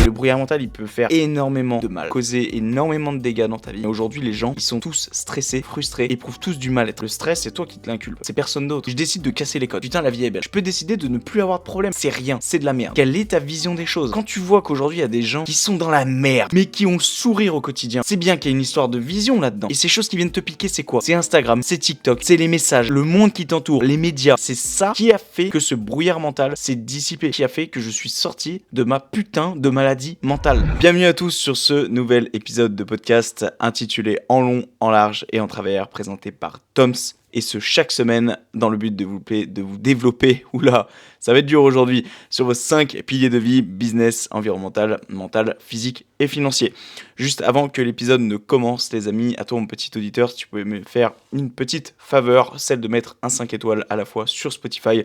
le brouillard mental, il peut faire énormément de mal, causer énormément de dégâts dans ta vie. Et aujourd'hui, les gens, ils sont tous stressés, frustrés, éprouvent tous du mal-être. Le stress, c'est toi qui te l'inculpe, c'est personne d'autre. Je décide de casser les codes. Putain, la vie est belle. Je peux décider de ne plus avoir de problème. C'est rien, c'est de la merde. Quelle est ta vision des choses? Quand tu vois qu'aujourd'hui, il y a des gens qui sont dans la merde, mais qui ont le sourire au quotidien, c'est bien qu'il y a une histoire de vision là-dedans. Et ces choses qui viennent te piquer, c'est quoi? C'est Instagram, c'est TikTok, c'est les messages, le monde qui t'entoure, les médias. C'est ça qui a fait que ce brouillard mental s'est dissipé, qui a fait que je suis sorti de ma putain de maladie mentale. Bienvenue à tous sur ce nouvel épisode de podcast intitulé En long, en large et en travers, présenté par Toms. Et ce chaque semaine dans le but de vous développer, oula, ça va être dur aujourd'hui, sur vos 5 piliers de vie, business, environnemental, mental, physique et financier. Juste avant que l'épisode ne commence, les amis, à toi mon petit auditeur, si tu pouvais me faire une petite faveur, celle de mettre un 5 étoiles à la fois sur Spotify,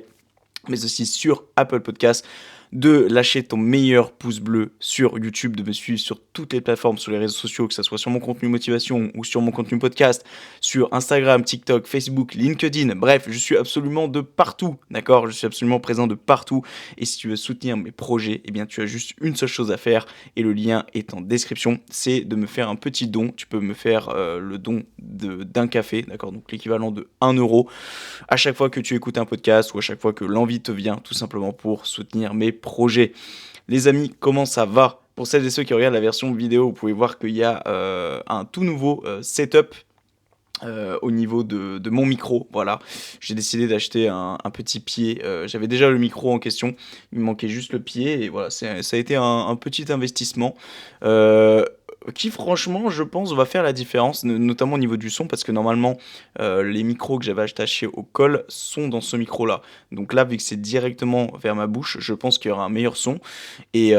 mais aussi sur Apple Podcasts, de lâcher ton meilleur pouce bleu sur YouTube, de me suivre sur toutes les plateformes, sur les réseaux sociaux, que ce soit sur mon contenu motivation ou sur mon contenu podcast, sur Instagram, TikTok, Facebook, LinkedIn, bref, je suis absolument de partout, d'accord? Je suis absolument présent de partout, et si tu veux soutenir mes projets, eh bien tu as juste une seule chose à faire, et le lien est en description, c'est de me faire un petit don. Tu peux me faire le don d'un café, d'accord? Donc l'équivalent de 1 euro, à chaque fois que tu écoutes un podcast, ou à chaque fois que l'envie te vient, tout simplement pour soutenir mes projets. Les amis, comment ça va? Pour celles et ceux qui regardent la version vidéo, vous pouvez voir qu'il y a un tout nouveau setup au niveau de mon micro. Voilà, j'ai décidé d'acheter un petit pied. J'avais déjà le micro en question, il me manquait juste le pied, et voilà, ça a été un petit investissement qui franchement je pense va faire la différence, notamment au niveau du son, parce que normalement les micros que j'avais achetés au col sont dans ce micro là, donc là vu que c'est directement vers ma bouche, je pense qu'il y aura un meilleur son, et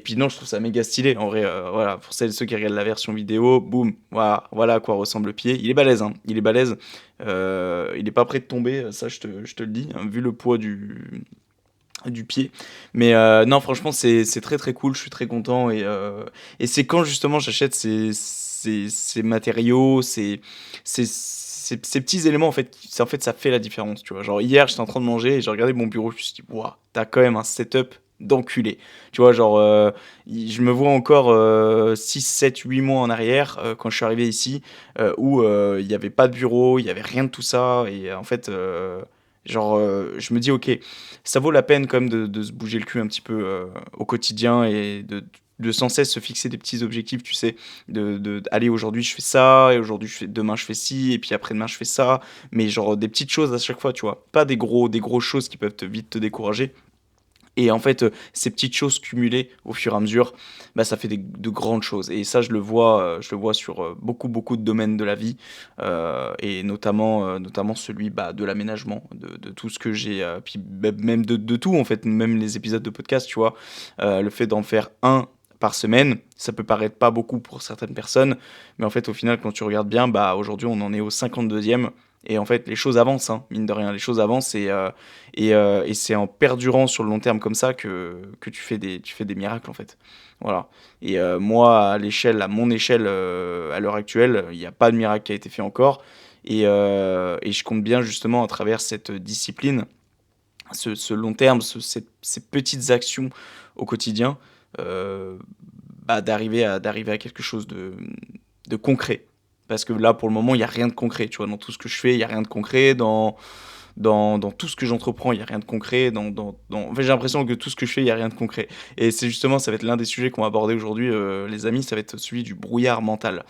puis non, je trouve ça méga stylé en vrai. Voilà, pour celles et ceux qui regardent la version vidéo, boum, voilà à quoi ressemble le pied. Il est balèze, hein, il est balèze. Il est pas prêt de tomber, ça je te le dis, hein, vu le poids du pied. Mais non, franchement, c'est très très cool, je suis très content. Et c'est quand justement j'achète ces matériaux, ces petits éléments, en fait, ça fait la différence, tu vois. Genre hier, j'étais en train de manger et j'ai regardé mon bureau, je me suis dit, waouh, t'as quand même un setup d'enculé. Tu vois, genre, je me vois encore 6, 7, 8 mois en arrière, quand je suis arrivé ici, où il n'y avait pas de bureau, il n'y avait rien de tout ça. Et en fait, genre, je me dis, ok, ça vaut la peine quand même de se bouger le cul un petit peu au quotidien, et de sans cesse se fixer des petits objectifs, tu sais, allez, aujourd'hui je fais ça, et aujourd'hui demain je fais ci, et puis après-demain je fais ça, mais genre des petites choses à chaque fois, tu vois, pas des grosses choses qui peuvent vite te décourager. Et en fait, ces petites choses cumulées au fur et à mesure, bah, ça fait de grandes choses. Et ça, je le vois sur beaucoup de domaines de la vie, et notamment celui, bah, de l'aménagement, de tout ce que j'ai, puis même de tout, en fait, même les épisodes de podcast, tu vois. Le fait d'en faire un par semaine, ça peut paraître pas beaucoup pour certaines personnes, mais en fait, au final, quand tu regardes bien, bah, aujourd'hui, on en est au 52e. Et en fait, les choses avancent, hein, mine de rien, les choses avancent, et c'est en perdurant sur le long terme comme ça que tu fais des miracles, en fait. Voilà. Et moi, à mon échelle, à l'heure actuelle, il n'y a pas de miracle qui a été fait encore. Et je compte bien, justement, à travers cette discipline, ce long terme, ces petites actions au quotidien, euh, bah, d'arriver à quelque chose de concret. Parce que là, pour le moment, il n'y a rien de concret. Tu vois, dans tout ce que je fais, il n'y a rien de concret. Dans tout ce que j'entreprends, il n'y a rien de concret. En fait, j'ai l'impression que tout ce que je fais, il n'y a rien de concret. Et c'est justement, ça va être l'un des sujets qu'on va aborder aujourd'hui, les amis, ça va être celui du brouillard mental.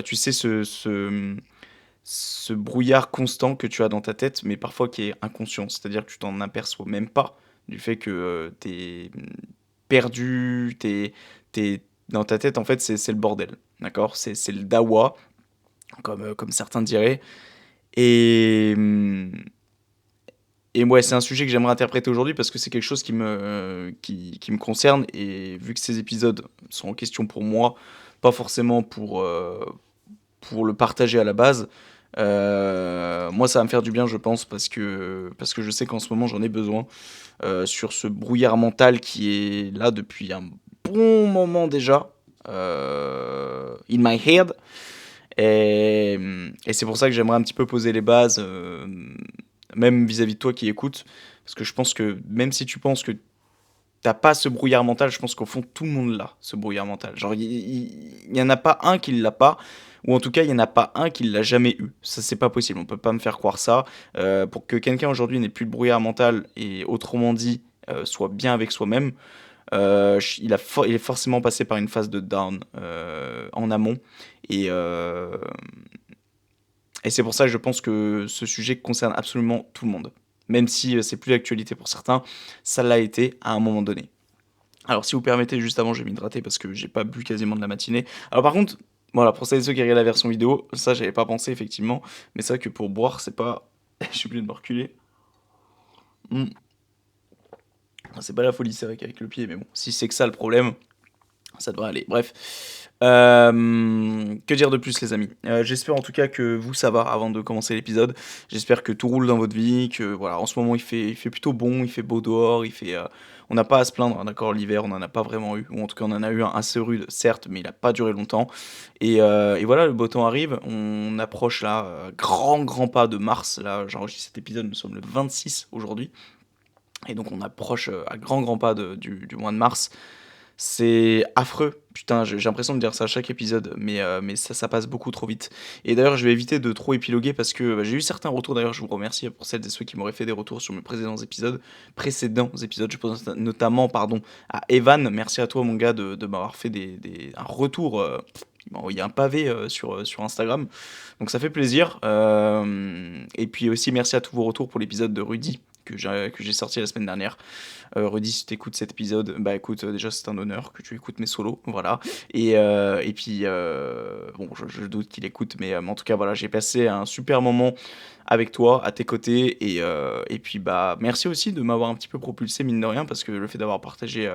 Tu sais, ce brouillard constant que tu as dans ta tête, mais parfois qui est inconscient. C'est-à-dire que tu t'en aperçois même pas du fait que t'es perdu, dans ta tête, en fait, c'est le bordel. D'accord? C'est le dawa, comme certains diraient. Et, et ouais, c'est un sujet que j'aimerais interpréter aujourd'hui parce que c'est quelque chose qui me concerne. Et vu que ces épisodes sont en question pour moi, pas forcément pour le partager à la base, moi ça va me faire du bien, je pense, parce que je sais qu'en ce moment j'en ai besoin, sur ce brouillard mental qui est là depuis un bon moment déjà, in my head. Et c'est pour ça que j'aimerais un petit peu poser les bases, même vis-à-vis de toi qui écoutes, parce que je pense que même si tu penses que t'as pas ce brouillard mental, je pense qu'au fond, tout le monde l'a, ce brouillard mental. Genre, il y en a pas un qui l'a pas, ou en tout cas, il y en a pas un qui l'a jamais eu. Ça, c'est pas possible, on peut pas me faire croire ça. Pour que quelqu'un aujourd'hui n'ait plus de brouillard mental, et autrement dit, soit bien avec soi-même, il est forcément passé par une phase de down en amont. Et, euh, et c'est pour ça que je pense que ce sujet concerne absolument tout le monde. Même si c'est plus d'actualité pour certains, ça l'a été à un moment donné. Alors si vous permettez, juste avant, je vais m'hydrater parce que j'ai pas bu quasiment de la matinée. Alors par contre, voilà, pour celles et ceux qui regardent la version vidéo, ça j'avais pas pensé effectivement, mais c'est vrai que pour boire, c'est pas... Je suis obligé de me reculer. Hmm. C'est pas la folie, c'est vrai qu'avec le pied, mais bon, si c'est que ça le problème, ça devrait aller. Bref. Que dire de plus, les amis? J'espère en tout cas que vous, ça va avant de commencer l'épisode. J'espère que tout roule dans votre vie, que voilà, en ce moment il fait plutôt bon, il fait beau dehors, on n'a pas à se plaindre, hein, d'accord, l'hiver on n'en a pas vraiment eu, ou en tout cas on en a eu un assez rude, certes, mais il n'a pas duré longtemps. Et voilà, le beau temps arrive, on approche là, grand pas de mars, là j'enregistre cet épisode, nous sommes le 26 aujourd'hui, et donc on approche à grand pas du mois de mars. C'est affreux. Putain, j'ai l'impression de dire ça à chaque épisode, mais ça passe beaucoup trop vite. Et d'ailleurs, je vais éviter de trop épiloguer parce que j'ai eu certains retours. D'ailleurs, je vous remercie pour celles et ceux qui m'auraient fait des retours sur mes précédents épisodes. Je pense notamment, pardon, à Evan. Merci à toi, mon gars, de m'avoir fait un retour. Il m'a envoyé un pavé sur Instagram. Donc ça fait plaisir. Et puis aussi, merci à tous vos retours pour l'épisode de Rudy que j'ai sorti la semaine dernière. Rudy, si tu écoutes cet épisode, bah écoute, déjà c'est un honneur que tu écoutes mes solos, voilà. Et puis, bon, je doute qu'il écoute, mais en tout cas, voilà, j'ai passé un super moment avec toi, à tes côtés, et puis, bah, merci aussi de m'avoir un petit peu propulsé, mine de rien, parce que le fait d'avoir partagé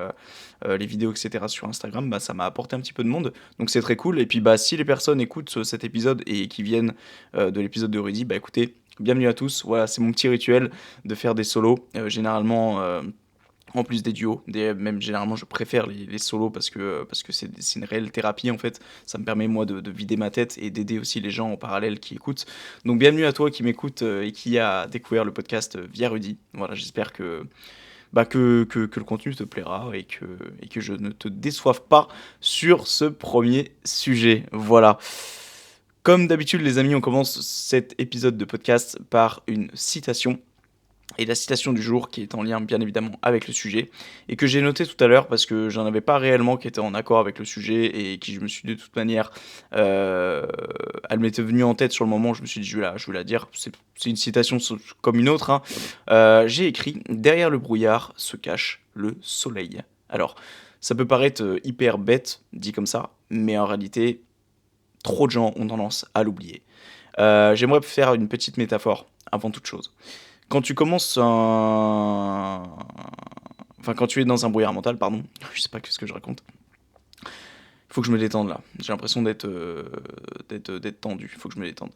les vidéos, etc. sur Instagram, bah, ça m'a apporté un petit peu de monde, donc c'est très cool. Et puis, bah, si les personnes écoutent cet épisode et qui viennent de l'épisode de Rudy, bah écoutez, bienvenue à tous. Voilà, c'est mon petit rituel de faire des solos. Généralement, en plus des duos, même généralement je préfère les solos parce que c'est une réelle thérapie en fait. Ça me permet moi de vider ma tête et d'aider aussi les gens en parallèle qui écoutent. Donc bienvenue à toi qui m'écoute et qui a découvert le podcast via Rudy. Voilà, j'espère que le contenu te plaira et que je ne te déçoive pas sur ce premier sujet. Voilà. Comme d'habitude les amis, on commence cet épisode de podcast par une citation. Et la citation du jour qui est en lien bien évidemment avec le sujet et que j'ai noté tout à l'heure parce que j'en avais pas réellement qui était en accord avec le sujet et qui je me suis de toute manière elle m'était venue en tête sur le moment, je me suis dit je vais la dire, c'est une citation comme une autre, hein. J'ai écrit: derrière le brouillard se cache le soleil. Alors ça peut paraître hyper bête dit comme ça, mais en réalité trop de gens ont tendance à l'oublier. J'aimerais faire une petite métaphore avant toute chose. Quand tu commences un... Enfin, quand tu es dans un brouillard mental, pardon, je sais pas ce que je raconte. Il faut que je me détende là. J'ai l'impression d'être tendu. Il faut que je me détende.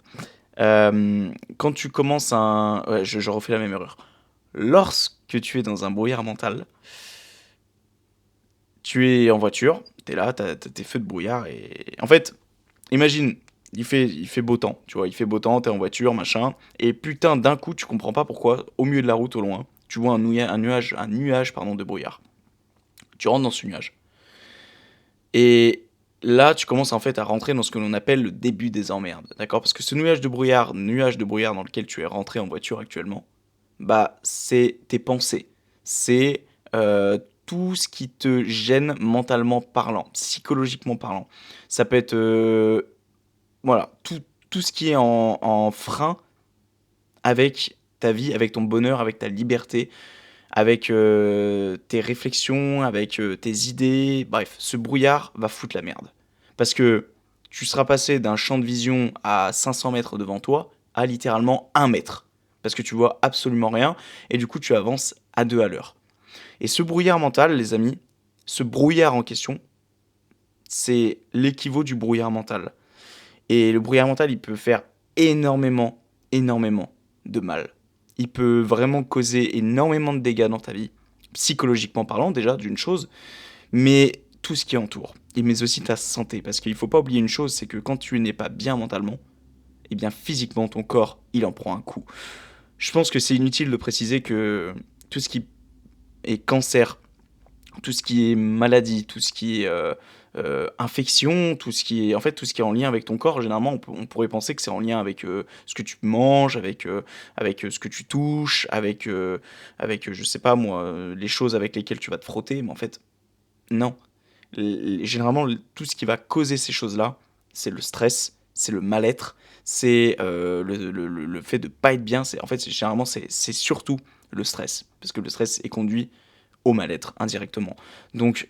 Quand tu commences un... Ouais, je refais la même erreur. Lorsque tu es dans un brouillard mental, tu es en voiture, t'es là, t'as tes feux de brouillard et... En fait, imagine, il fait beau temps, tu vois, il fait beau temps, t'es en voiture, machin, et putain, d'un coup, tu comprends pas pourquoi, au milieu de la route, au loin, tu vois un nuage, pardon, de brouillard. Tu rentres dans ce nuage. Et là, tu commences en fait à rentrer dans ce que l'on appelle le début des emmerdes, d'accord? Parce que ce nuage de brouillard dans lequel tu es rentré en voiture actuellement, bah, c'est tes pensées. C'est tout ce qui te gêne mentalement parlant, psychologiquement parlant. Ça peut être voilà, tout ce qui est en frein avec ta vie, avec ton bonheur, avec ta liberté, avec tes réflexions, avec tes idées. Bref, ce brouillard va foutre la merde. Parce que tu seras passé d'un champ de vision à 500 mètres devant toi à littéralement 1 mètre. Parce que tu vois absolument rien et du coup tu avances à 2 à l'heure. Et ce brouillard mental, les amis, ce brouillard en question, c'est l'équivalent du brouillard mental. Et le brouillard mental, il peut faire énormément, énormément de mal. Il peut vraiment causer énormément de dégâts dans ta vie, psychologiquement parlant déjà, d'une chose, mais tout ce qui entoure, et mais aussi ta santé. Parce qu'il ne faut pas oublier une chose, c'est que quand tu n'es pas bien mentalement, eh bien physiquement, ton corps, il en prend un coup. Je pense que c'est inutile de préciser que tout ce qui est cancer, tout ce qui est maladie, tout ce qui est infection, tout ce qui est en lien avec ton corps. Généralement, on pourrait penser que c'est en lien avec ce que tu manges, avec ce que tu touches, avec je sais pas moi, les choses avec lesquelles tu vas te frotter. Mais en fait, non. Généralement, tout ce qui va causer ces choses-là, c'est le stress, c'est le mal-être, c'est le fait de pas être bien. Généralement, c'est surtout le stress, parce que le stress est conduit au mal-être indirectement. Donc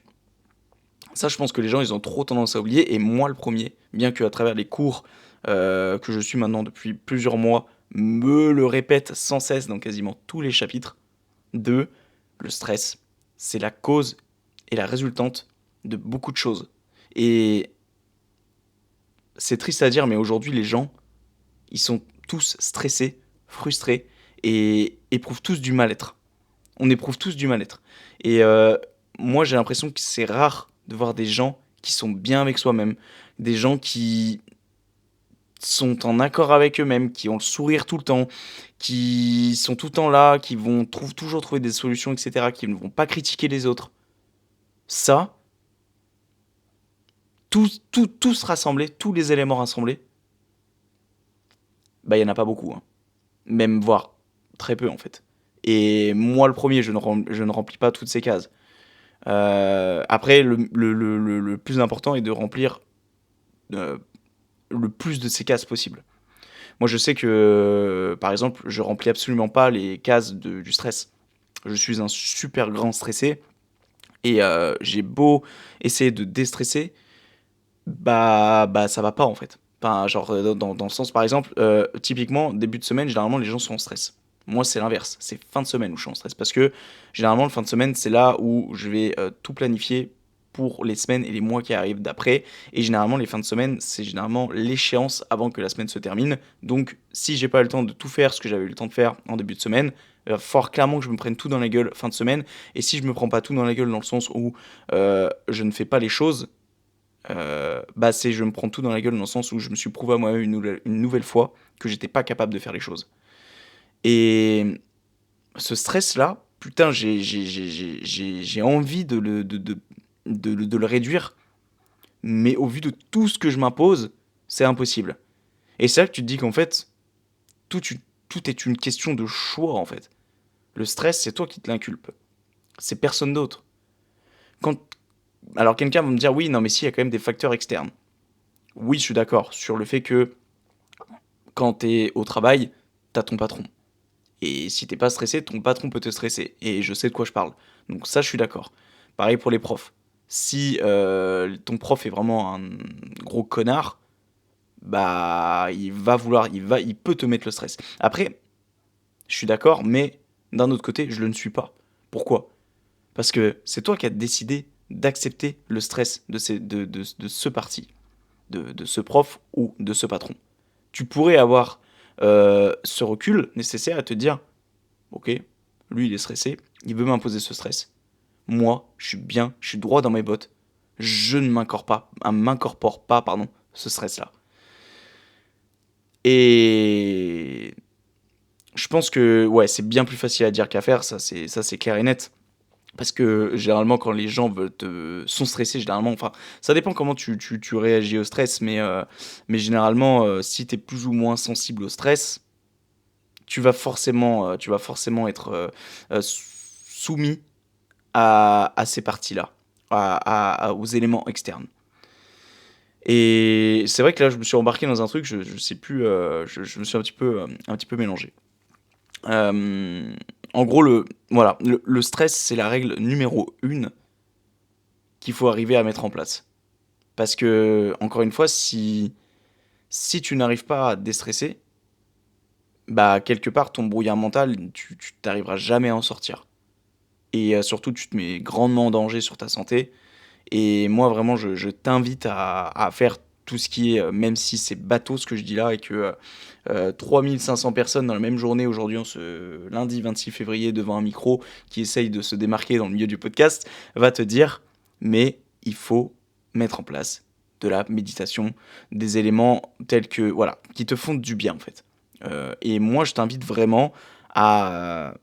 ça, je pense que les gens, ils ont trop tendance à oublier, et moi le premier, bien qu'à travers les cours que je suis maintenant depuis plusieurs mois, me le répète sans cesse dans quasiment tous les chapitres, de le stress, c'est la cause et la résultante de beaucoup de choses. Et c'est triste à dire, mais aujourd'hui, les gens, ils sont tous stressés, frustrés, et éprouvent tous du mal-être. On éprouve tous du mal-être. Et moi, j'ai l'impression que c'est rare de voir des gens qui sont bien avec soi-même, des gens qui sont en accord avec eux-mêmes, qui ont le sourire tout le temps, qui sont tout le temps là, qui vont toujours trouver des solutions, etc., qui ne vont pas critiquer les autres. Ça, tous rassemblés, tous les éléments rassemblés, bah il y en a pas beaucoup, hein. Même voire très peu en fait. Et moi le premier, je ne remplis pas toutes ces cases. Après, le plus important est de remplir euh, le plus de ces cases possible. Moi, je sais que, par exemple, je remplis absolument pas les cases du stress. Je suis un super grand stressé, et j'ai beau essayer de déstresser, bah ça va pas en fait. Enfin, genre, dans le sens, par exemple, typiquement, début de semaine, généralement, les gens sont en stress. Moi, c'est l'inverse. C'est fin de semaine où je suis en stress. Parce que, généralement, le fin de semaine, c'est là où je vais tout planifier pour les semaines et les mois qui arrivent d'après. Et généralement, les fins de semaine, c'est généralement l'échéance avant que la semaine se termine. Donc, si j'ai pas eu le temps de tout faire ce que j'avais eu le temps de faire en début de semaine, il va falloir clairement que je me prenne tout dans la gueule fin de semaine. Et si je me prends pas tout dans la gueule dans le sens où je ne fais pas les choses, bah je me prends tout dans la gueule dans le sens où je me suis prouvé à moi-même une nouvelle fois que j'étais pas capable de faire les choses. Et ce stress-là, putain, j'ai envie de le réduire, mais au vu de tout ce que je m'impose, c'est impossible. Et c'est là que tu te dis qu'en fait, tout, tout est une question de choix, en fait. Le stress, c'est toi qui te l'inculpe. C'est personne d'autre. Quand... Alors quelqu'un va me dire, oui, non, mais si, il y a quand même des facteurs externes. Oui, je suis d'accord sur le fait que quand t'es au travail, t'as ton patron. Et si t'es pas stressé, ton patron peut te stresser. Et je sais de quoi je parle. Donc ça, je suis d'accord. Pareil pour les profs. Si ton prof est vraiment un gros connard, bah il peut te mettre le stress. Après, je suis d'accord, mais d'un autre côté, je le ne suis pas. Pourquoi? Parce que c'est toi qui as décidé d'accepter le stress de ce parti, de ce prof ou de ce patron. Tu pourrais avoir ce recul nécessaire à te dire, ok, lui il est stressé, il veut m'imposer ce stress. Moi, je suis bien, je suis droit dans mes bottes. Je ne m'incorpore pas, pardon, ce stress-là. Et je pense que ouais, c'est bien plus facile à dire qu'à faire, ça c'est clair et net. Parce que généralement, quand les gens sont stressés, généralement, enfin, ça dépend comment tu réagis au stress, mais généralement, si tu es plus ou moins sensible au stress, tu vas forcément être soumis à ces parties-là, aux éléments externes. Et c'est vrai que là, je me suis embarqué dans un truc, je sais plus, je me suis un petit peu mélangé. En gros, voilà, le stress, c'est la règle numéro 1 qu'il faut arriver à mettre en place. Parce que, encore une fois, si tu n'arrives pas à te déstresser, bah, quelque part, ton brouillard mental, tu t'arriveras jamais à en sortir. Et surtout, tu te mets grandement en danger sur ta santé. Et moi, vraiment, je t'invite à faire tout ce qui est, même si c'est bateau ce que je dis là, et que 3500 personnes dans la même journée, aujourd'hui, en ce lundi 26 février, devant un micro, qui essaye de se démarquer dans le milieu du podcast, va te dire, mais il faut mettre en place de la méditation, des éléments tels que, voilà, qui te font du bien, en fait. Et moi, je t'invite vraiment à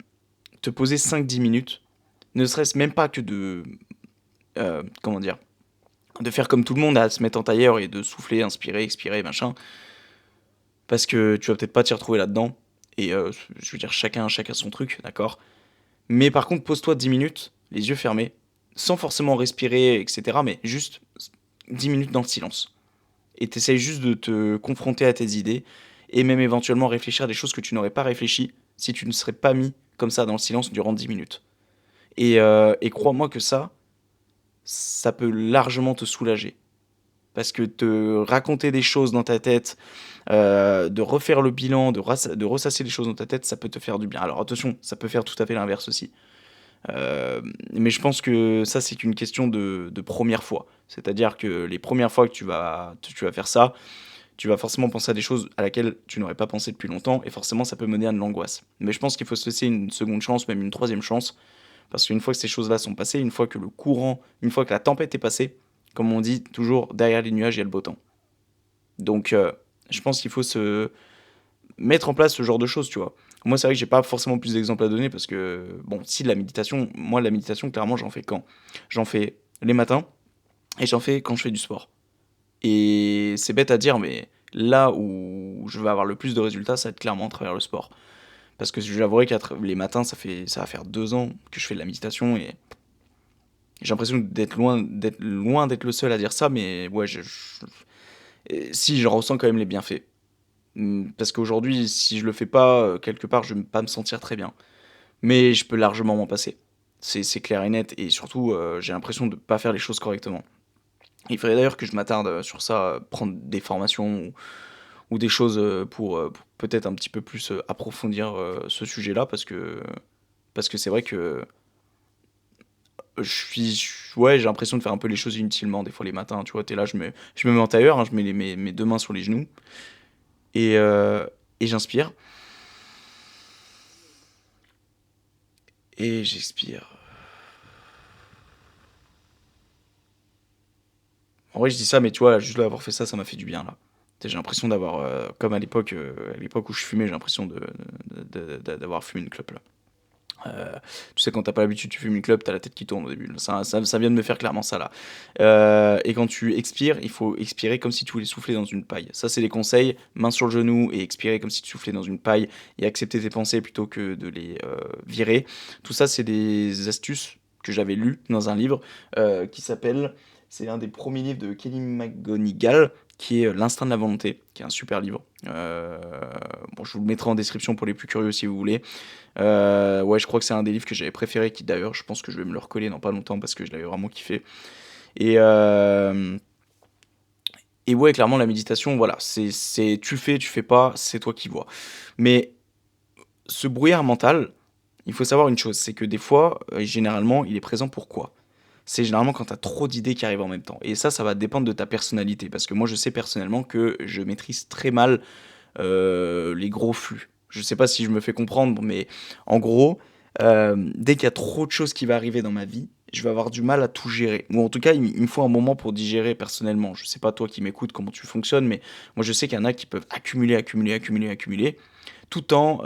te poser 5-10 minutes, ne serait-ce même pas que de comment dire, de faire comme tout le monde, à se mettre en tailleur et de souffler, inspirer, expirer, machin, parce que tu vas peut-être pas t'y retrouver là-dedans. Et je veux dire, chacun son truc, d'accord. Mais par contre, pose-toi 10 minutes, les yeux fermés, sans forcément respirer, etc. Mais juste 10 minutes dans le silence. Et t'essayes juste de te confronter à tes idées, et même éventuellement réfléchir à des choses que tu n'aurais pas réfléchi si tu ne serais pas mis comme ça dans le silence durant 10 minutes. Et crois-moi que ça peut largement te soulager. Parce que te raconter des choses dans ta tête, de refaire le bilan, de ressasser les choses dans ta tête, ça peut te faire du bien. Alors attention, ça peut faire tout à fait l'inverse aussi. Mais je pense que ça, c'est qu'une question de première fois. C'est-à-dire que les premières fois que tu vas faire ça, tu vas forcément penser à des choses à laquelle tu n'aurais pas pensé depuis longtemps, et forcément, ça peut mener à de l'angoisse. Mais je pense qu'il faut se laisser une seconde chance, même une troisième chance, parce qu'une fois que ces choses-là sont passées, une fois que la tempête est passée, comme on dit toujours, derrière les nuages, il y a le beau temps. Donc, je pense qu'il faut se mettre en place ce genre de choses, tu vois. Moi, c'est vrai que j'ai pas forcément plus d'exemples à donner parce que, bon, si la méditation, moi, la méditation, clairement, j'en fais quand? J'en fais les matins et j'en fais quand je fais du sport. Et c'est bête à dire, mais là où je vais avoir le plus de résultats, ça va être clairement à travers le sport. Parce que j'avouerai que les matins, ça va faire 2 ans que je fais de la méditation et j'ai l'impression d'être loin d'être le seul à dire ça, mais ouais, si, j'en ressens quand même les bienfaits. Parce qu'aujourd'hui, si je le fais pas, quelque part, je vais pas me sentir très bien. Mais je peux largement m'en passer. C'est clair et net, et surtout, j'ai l'impression de pas faire les choses correctement. Il faudrait d'ailleurs que je m'attarde sur ça, prendre des formations ou des choses pour peut-être un petit peu plus approfondir ce sujet-là, parce que c'est vrai que ouais, j'ai l'impression de faire un peu les choses inutilement des fois les matins. Tu vois, t'es là, je me mets en tailleur, hein, je mets mes deux mains sur les genoux et j'inspire et j'expire. En vrai, je dis ça, mais tu vois, juste d'avoir fait ça, ça m'a fait du bien là. Tu sais, j'ai l'impression d'avoir, comme à l'époque où je fumais, j'ai l'impression d'avoir fumé une clope là. Tu sais, quand t'as pas l'habitude, tu fumes une clope, t'as la tête qui tourne au début. Ça vient de me faire clairement ça là. Et quand tu expires, il faut expirer comme si tu voulais souffler dans une paille. Ça, c'est les conseils. Main sur le genou et expirer comme si tu soufflais dans une paille et accepter tes pensées plutôt que de les virer. Tout ça, c'est des astuces que j'avais lues dans un livre qui s'appelle. C'est un des premiers livres de Kelly McGonigal qui est L'instinct de la volonté, qui est un super livre. Bon, je vous le mettrai en description pour les plus curieux si vous voulez. Ouais, je crois que c'est un des livres que j'avais préféré, qui d'ailleurs, je pense que je vais me le recoller dans pas longtemps parce que je l'avais vraiment kiffé. Et, euh, et ouais, clairement, la méditation, voilà, tu fais, tu fais pas, c'est toi qui vois. Mais ce brouillard mental, il faut savoir une chose, c'est que des fois, généralement, il est présent pourquoi? C'est généralement quand tu as trop d'idées qui arrivent en même temps. Et ça va dépendre de ta personnalité. Parce que moi, je sais personnellement que je maîtrise très mal les gros flux. Je sais pas si je me fais comprendre, mais en gros, dès qu'il y a trop de choses qui vont arriver dans ma vie, je vais avoir du mal à tout gérer. Ou en tout cas, il me faut un moment pour digérer personnellement. Je sais pas toi qui m'écoutes comment tu fonctionnes, mais moi je sais qu'il y en a qui peuvent accumuler, accumuler, accumuler, accumuler, tout en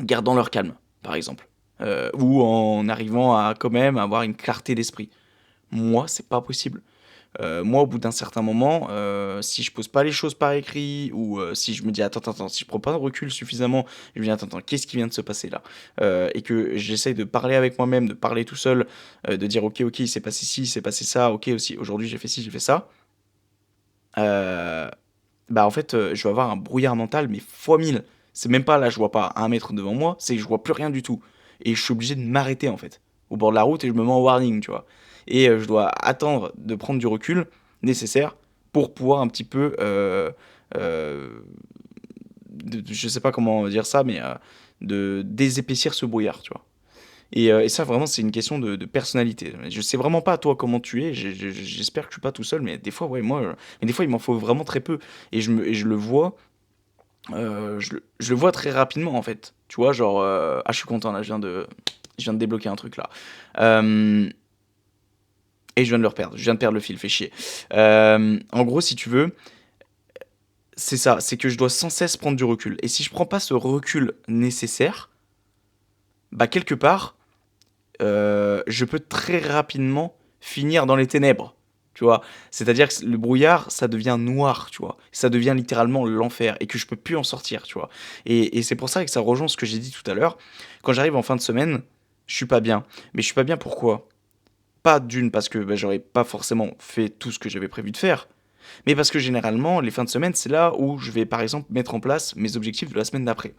gardant leur calme, par exemple. Ou en arrivant à quand même avoir une clarté d'esprit. Moi, c'est pas possible. Moi, au bout d'un certain moment, si je pose pas les choses par écrit, ou si je me dis attends, attends, attends, si je prends pas de recul suffisamment, je me dis attends, attends, qu'est-ce qui vient de se passer là? Et que j'essaye de parler avec moi-même, de parler tout seul, de dire ok, ok, il s'est passé ci, il s'est passé ça, ok, aussi, aujourd'hui j'ai fait ci, j'ai fait ça. Euh, Bah en fait, je vais avoir un brouillard mental, mais fois 1000. C'est même pas là, je vois pas 1 mètre devant moi, c'est que je vois plus rien du tout. Et je suis obligé de m'arrêter en fait, au bord de la route, et je me mets en warning, tu vois. Et je dois attendre de prendre du recul nécessaire pour pouvoir un petit peu, euh, je sais pas comment dire ça, mais de désépaissir ce brouillard, tu vois. Et ça, vraiment, c'est une question de personnalité. Je sais vraiment pas, toi, comment tu es. J'espère que je suis pas tout seul, mais des fois, ouais, moi, mais des fois, il m'en faut vraiment très peu. Et je le vois, je le vois très rapidement, en fait. Tu vois, genre, ah, je suis content, là, je viens de débloquer un truc, là. Euh, et je viens de le reperdre. Je viens de perdre le fil, fait chier. En gros, si tu veux, c'est ça, c'est que je dois sans cesse prendre du recul. Et si je prends pas ce recul nécessaire, bah, quelque part, je peux très rapidement finir dans les ténèbres, tu vois. C'est-à-dire que le brouillard, ça devient noir, tu vois. Ça devient littéralement l'enfer et que je peux plus en sortir, tu vois. Et c'est pour ça que ça rejoint ce que j'ai dit tout à l'heure. Quand j'arrive en fin de semaine, je suis pas bien. Mais je suis pas bien pourquoi? Pas d'une parce que j'aurais pas forcément fait tout ce que j'avais prévu de faire, mais parce que généralement, les fins de semaine, c'est là où je vais par exemple mettre en place mes objectifs de la semaine d'après.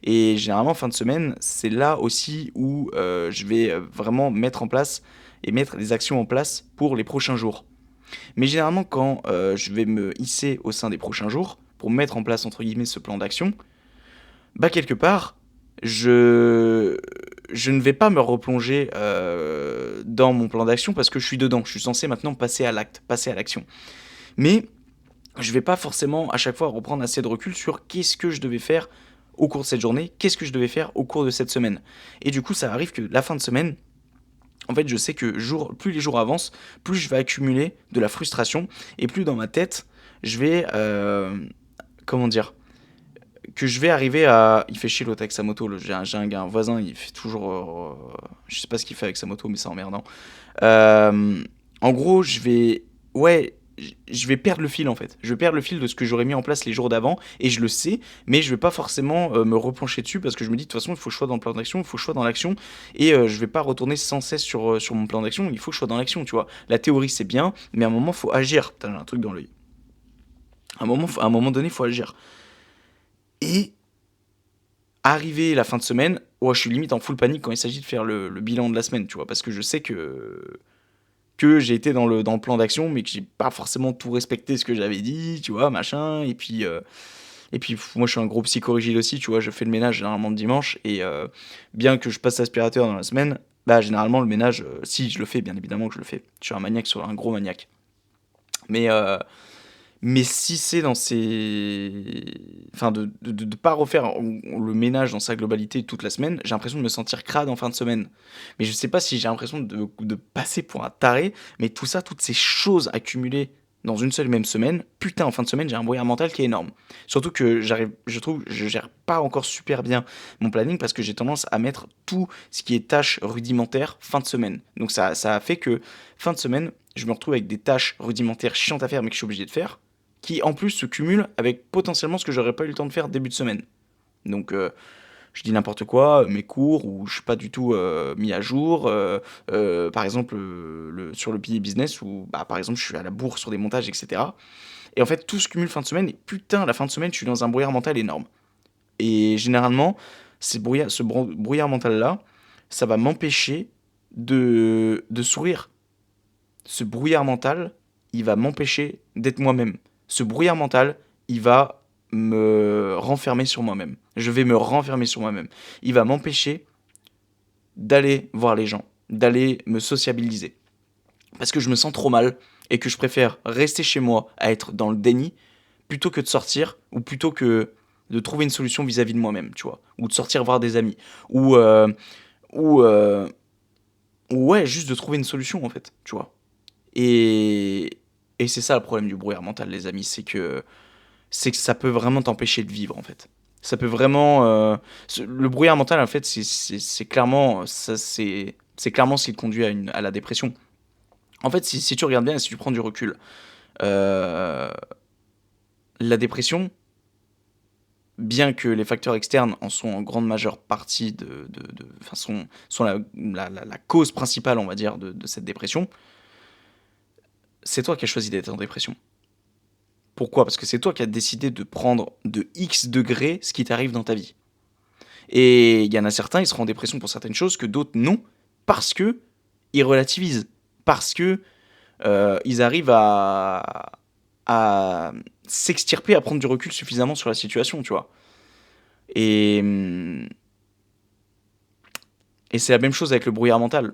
Et généralement, fin de semaine, c'est là aussi où je vais vraiment mettre en place et mettre des actions en place pour les prochains jours. Mais généralement, quand je vais me hisser au sein des prochains jours, pour mettre en place, entre guillemets, ce plan d'action, quelque part, je, je ne vais pas me replonger dans mon plan d'action parce que je suis dedans. Je suis censé maintenant passer à l'acte, passer à l'action. Mais je vais pas forcément à chaque fois reprendre assez de recul sur qu'est-ce que je devais faire au cours de cette journée, qu'est-ce que je devais faire au cours de cette semaine. Et du coup, ça arrive que la fin de semaine, en fait, je sais que plus les jours avancent, plus je vais accumuler de la frustration et plus dans ma tête, je vais, comment dire, que je vais arriver à. Il fait chier l'autre avec sa moto. J'ai un voisin, il fait toujours. Je sais pas ce qu'il fait avec sa moto, mais c'est emmerdant. En gros, je vais. Ouais, je vais perdre le fil en fait. Je vais perdre le fil de ce que j'aurais mis en place les jours d'avant et je le sais, mais je vais pas forcément me replancher dessus parce que je me dis de toute façon il faut que je sois dans le plan d'action, il faut que je sois dans l'action et je vais pas retourner sans cesse sur mon plan d'action, il faut que je sois dans l'action, tu vois. La théorie c'est bien, mais à un moment faut agir. Putain, j'ai un truc dans l'œil. À un moment donné, faut agir. Et arrivé la fin de semaine, ouais, je suis limite en full panique quand il s'agit de faire le bilan de la semaine, tu vois, parce que je sais que j'ai été dans le plan d'action, mais que j'ai pas forcément tout respecté ce que j'avais dit, tu vois, machin. Et puis moi, je suis un gros psychorigide aussi, tu vois, je fais le ménage généralement le dimanche, et bien que je passe l'aspirateur dans la semaine, généralement, le ménage, si je le fais, bien évidemment que je le fais. Je suis un maniaque, sur un gros maniaque. Mais, mais si c'est dans ces. Enfin, de pas refaire le ménage dans sa globalité toute la semaine, j'ai l'impression de me sentir crade en fin de semaine. Mais je sais pas si j'ai l'impression de passer pour un taré, mais tout ça, toutes ces choses accumulées dans une seule et même semaine, putain, en fin de semaine, j'ai un brouillard mental qui est énorme. Surtout que je trouve, je gère pas encore super bien mon planning parce que j'ai tendance à mettre tout ce qui est tâches rudimentaires fin de semaine. Donc ça a fait que fin de semaine, je me retrouve avec des tâches rudimentaires chiantes à faire mais que je suis obligé de faire qui en plus se cumulent avec potentiellement ce que j'aurais pas eu le temps de faire début de semaine. Donc je dis n'importe quoi, mes cours où je suis pas du tout mis à jour, par exemple sur le pilier business où par exemple je suis à la bourre sur des montages, etc. Et en fait tout se cumule fin de semaine et putain la fin de semaine je suis dans un brouillard mental énorme. Et généralement ce brouillard mental là, ça va m'empêcher de sourire. Ce brouillard mental, il va m'empêcher d'être moi-même. Ce brouillard mental, il va me renfermer sur moi-même. Je vais me renfermer sur moi-même. Il va m'empêcher d'aller voir les gens, d'aller me sociabiliser. Parce que je me sens trop mal et que je préfère rester chez moi à être dans le déni plutôt que de sortir ou plutôt que de trouver une solution vis-à-vis de moi-même, tu vois. Ou de sortir voir des amis. Ou ouais, juste de trouver une solution en fait, tu vois. Et c'est ça le problème du brouillard mental, les amis, c'est que ça peut vraiment t'empêcher de vivre, en fait. Ça peut vraiment... le brouillard mental, en fait, c'est clairement, c'est clairement ce qui te conduit à la dépression. En fait, si tu regardes bien, si tu prends du recul, euh, la dépression, bien que les facteurs externes en sont en grande majeure partie enfin, sont la cause principale, on va dire, de cette dépression, c'est toi qui as choisi d'être en dépression. Pourquoi? Parce que c'est toi qui as décidé de prendre de X degrés ce qui t'arrive dans ta vie. Et il y en a certains, ils seront en dépression pour certaines choses que d'autres non, parce que ils relativisent, parce que ils arrivent à s'extirper, à prendre du recul suffisamment sur la situation, tu vois. Et, et c'est la même chose avec le brouillard mental.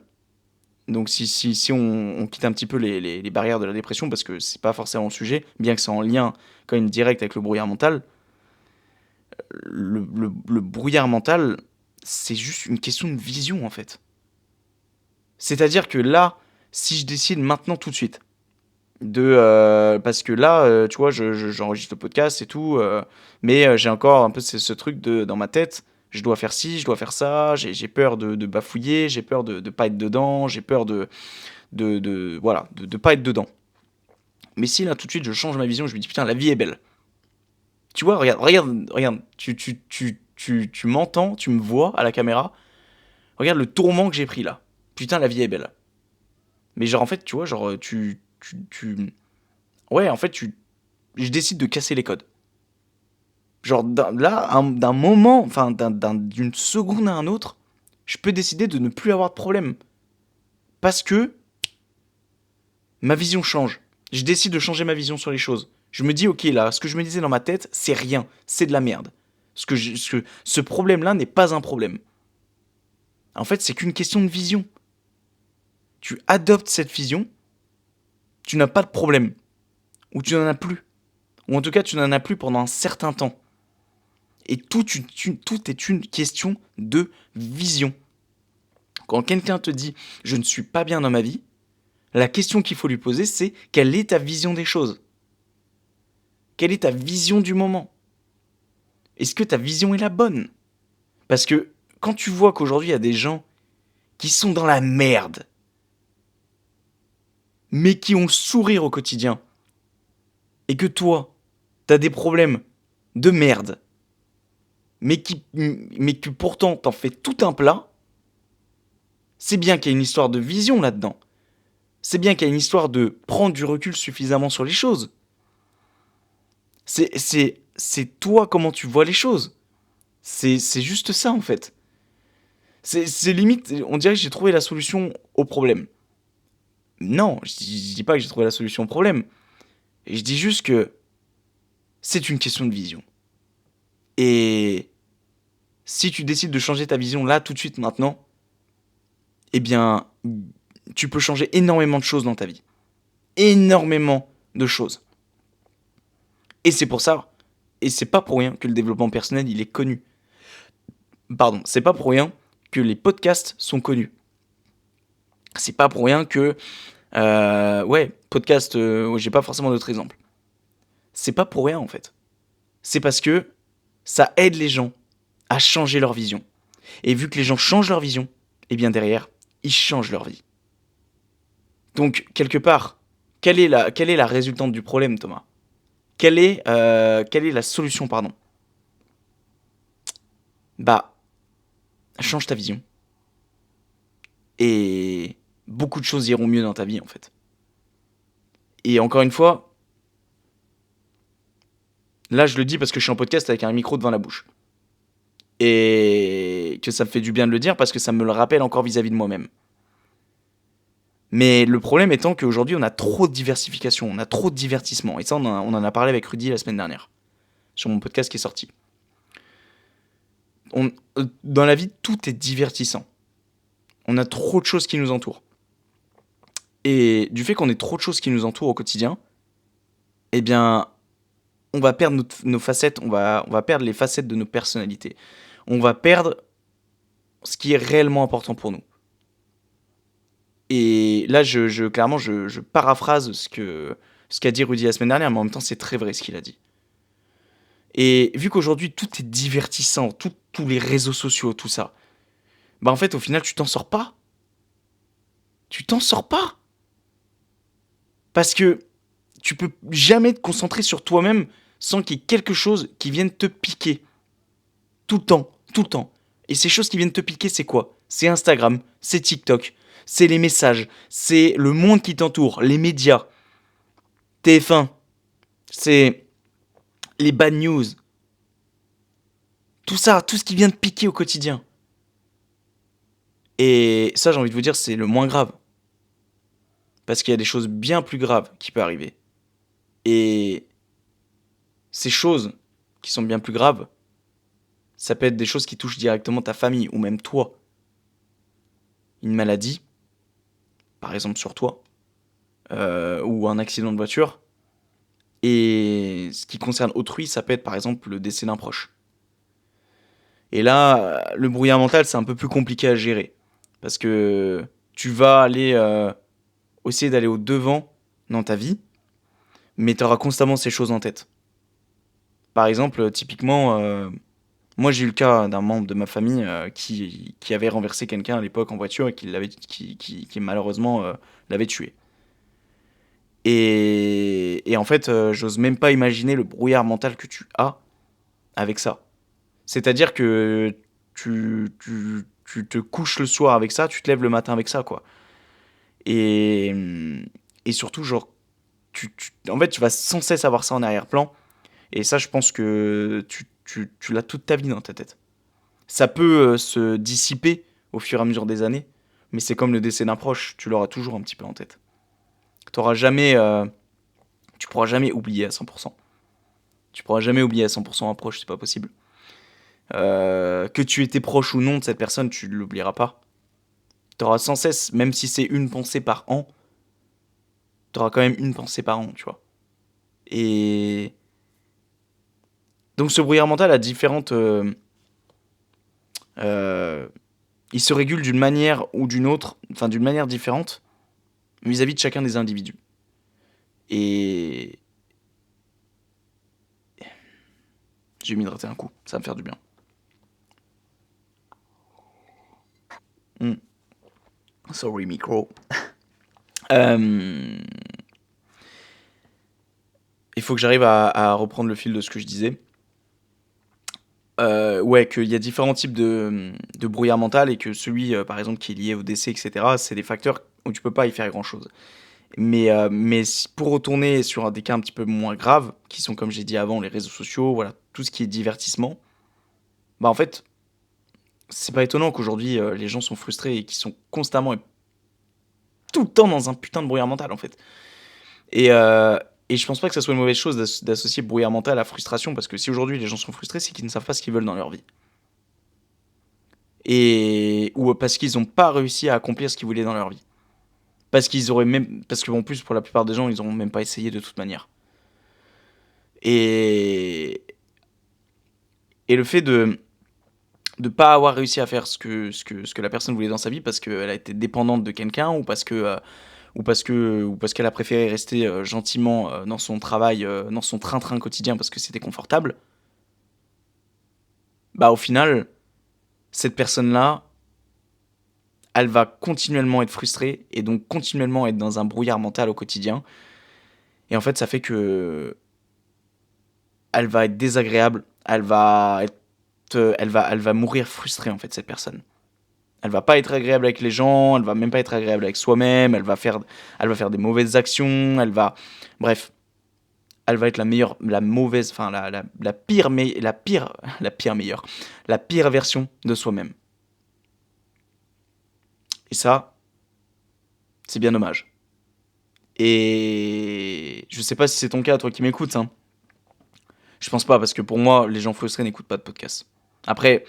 Donc si on quitte un petit peu les barrières de la dépression, parce que c'est pas forcément le sujet, bien que c'est en lien quand même direct avec le brouillard mental, le brouillard mental, c'est juste une question de vision en fait. C'est-à-dire que là, si je décide maintenant tout de suite, parce que là, tu vois, j'enregistre le podcast et tout, mais j'ai encore un peu ce truc dans ma tête je dois faire ci, je dois faire ça, j'ai peur de bafouiller, j'ai peur de pas être dedans, j'ai peur voilà, de pas être dedans. Mais si là tout de suite je change ma vision, je me dis putain la vie est belle. Tu vois, regarde, tu m'entends, tu me vois à la caméra, regarde le tourment que j'ai pris là. Putain la vie est belle. Mais genre en fait tu vois, genre ouais en fait je décide de casser les codes. Genre d'un moment, enfin d'une seconde à un autre, je peux décider de ne plus avoir de problème. Parce que ma vision change. Je décide de changer ma vision sur les choses. Je me dis, ok, là, ce que je me disais dans ma tête, c'est rien, c'est de la merde. Ce problème-là n'est pas un problème. En fait, c'est qu'une question de vision. Tu adoptes cette vision, tu n'as pas de problème. Ou tu n'en as plus. Ou en tout cas, tu n'en as plus pendant un certain temps. Et tout est une question de vision. Quand quelqu'un te dit « je ne suis pas bien dans ma vie », la question qu'il faut lui poser, c'est « quelle est ta vision des choses ?» Quelle est ta vision du moment? Est-ce que ta vision est la bonne? Parce que quand tu vois qu'aujourd'hui, il y a des gens qui sont dans la merde, mais qui ont le sourire au quotidien, et que toi, t'as des problèmes de merde, mais que pourtant t'en fais tout un plat, c'est bien qu'il y a une histoire de vision là-dedans. C'est bien qu'il y a une histoire de prendre du recul suffisamment sur les choses. C'est toi comment tu vois les choses. C'est juste ça en fait. C'est limite, on dirait que j'ai trouvé la solution au problème. Non, je dis pas que j'ai trouvé la solution au problème. Je dis juste que c'est une question de vision. Et si tu décides de changer ta vision là, tout de suite, maintenant, eh bien, tu peux changer énormément de choses dans ta vie. Énormément de choses. Et c'est pour ça, et c'est pas pour rien que le développement personnel, il est connu. Pardon, c'est pas pour rien que les podcasts sont connus. C'est pas pour rien que... podcast, j'ai pas forcément d'autres exemples. C'est pas pour rien en fait. C'est parce que ça aide les gens à changer leur vision. Et vu que les gens changent leur vision, et bien derrière, ils changent leur vie. Donc, quelque part, quelle est la résultante du problème, Thomas? Quelle est la solution, pardon? Bah, change ta vision. Et beaucoup de choses iront mieux dans ta vie, en fait. Et encore une fois, là, je le dis parce que je suis en podcast avec un micro devant la bouche. Et que ça me fait du bien de le dire parce que ça me le rappelle encore vis-à-vis de moi-même. Mais le problème étant qu'aujourd'hui, on a trop de diversification, on a trop de divertissement. Et ça, on en a parlé avec Rudy la semaine dernière, sur mon podcast qui est sorti. Dans la vie, tout est divertissant. On a trop de choses qui nous entourent. Et du fait qu'on ait trop de choses qui nous entourent au quotidien, eh bien, on va perdre nos facettes, on va perdre les facettes de nos personnalités. On va perdre ce qui est réellement important pour nous. Et là, clairement, je paraphrase ce qu'a dit Rudy la semaine dernière, mais en même temps, c'est très vrai ce qu'il a dit. Et vu qu'aujourd'hui, tout est divertissant, tous les réseaux sociaux, tout ça, bah en fait, au final, tu t'en sors pas. Tu t'en sors pas. Parce que tu peux jamais te concentrer sur toi-même sans qu'il y ait quelque chose qui vienne te piquer. Tout le temps, tout le temps. Et ces choses qui viennent te piquer, c'est quoi? C'est Instagram, c'est TikTok, c'est les messages, c'est le monde qui t'entoure, les médias, TF1, c'est les bad news. Tout ça, tout ce qui vient te piquer au quotidien. Et ça, j'ai envie de vous dire, c'est le moins grave. Parce qu'il y a des choses bien plus graves qui peuvent arriver. Et ces choses qui sont bien plus graves, ça peut être des choses qui touchent directement ta famille ou même toi. Une maladie, par exemple sur toi, ou un accident de voiture. Et ce qui concerne autrui, ça peut être par exemple le décès d'un proche. Et là, le brouillard mental, c'est un peu plus compliqué à gérer. Parce que tu vas aller essayer d'aller au devant dans ta vie, mais tu auras constamment ces choses en tête. Par exemple, typiquement, Moi, j'ai eu le cas d'un membre de ma famille qui avait renversé quelqu'un à l'époque en voiture et qui malheureusement l'avait tué. Et en fait, j'ose même pas imaginer le brouillard mental que tu as avec ça. C'est-à-dire que tu te couches le soir avec ça, tu te lèves le matin avec ça, quoi. Et, et surtout, genre, en fait, tu vas sans cesse avoir ça en arrière-plan. Et ça, je pense que tu l'as toute ta vie dans ta tête. Ça peut se dissiper au fur et à mesure des années, mais c'est comme le décès d'un proche, tu l'auras toujours un petit peu en tête. T'auras jamais, tu pourras jamais oublier à 100%. Tu pourras jamais oublier à 100% un proche, c'est pas possible. Que tu étais proche ou non de cette personne, tu ne l'oublieras pas. T'auras sans cesse, même si c'est une pensée par an, t'auras quand même une pensée par an, tu vois. Et donc ce brouillard mental a différentes... il se régule d'une manière ou d'une autre, enfin d'une manière différente, vis-à-vis de chacun des individus. Et... Je vais m'hydrater un coup, ça va me faire du bien. Sorry, micro. Il faut que j'arrive à reprendre le fil de ce que je disais. Ouais, qu'il y a différents types de brouillard mental et que celui, par exemple, qui est lié au décès, etc., c'est des facteurs où tu peux pas y faire grand-chose. Mais pour retourner sur des cas un petit peu moins graves, qui sont, comme j'ai dit avant, les réseaux sociaux, voilà, tout ce qui est divertissement, bah en fait, c'est pas étonnant qu'aujourd'hui, les gens sont frustrés et qu'ils sont constamment et tout le temps dans un putain de brouillard mental, en fait. Et, euh, et je pense pas que ça soit une mauvaise chose d'associer brouillard mental à frustration, parce que si aujourd'hui les gens sont frustrés, c'est qu'ils ne savent pas ce qu'ils veulent dans leur vie. Ou parce qu'ils n'ont pas réussi à accomplir ce qu'ils voulaient dans leur vie. Parce qu'en plus, pour la plupart des gens, ils n'auront même pas essayé de toute manière. Et, et le fait de pas avoir réussi à faire ce que la personne voulait dans sa vie parce qu'elle a été dépendante de quelqu'un ou parce qu'elle a préféré rester gentiment dans son travail, dans son train-train quotidien parce que c'était confortable, bah au final, cette personne-là, elle va continuellement être frustrée et donc continuellement être dans un brouillard mental au quotidien. Et en fait, ça fait que elle va être désagréable, elle va mourir frustrée en fait cette personne. Elle va pas être agréable avec les gens, elle va même pas être agréable avec soi-même, elle va faire des mauvaises actions, bref, elle va être la mauvaise, enfin la pire, mais la pire meilleure, la pire version de soi-même. Et ça, c'est bien dommage. Et je sais pas si c'est ton cas, toi qui m'écoutes, hein. Je pense pas, parce que pour moi, les gens frustrés n'écoutent pas de podcast. Après,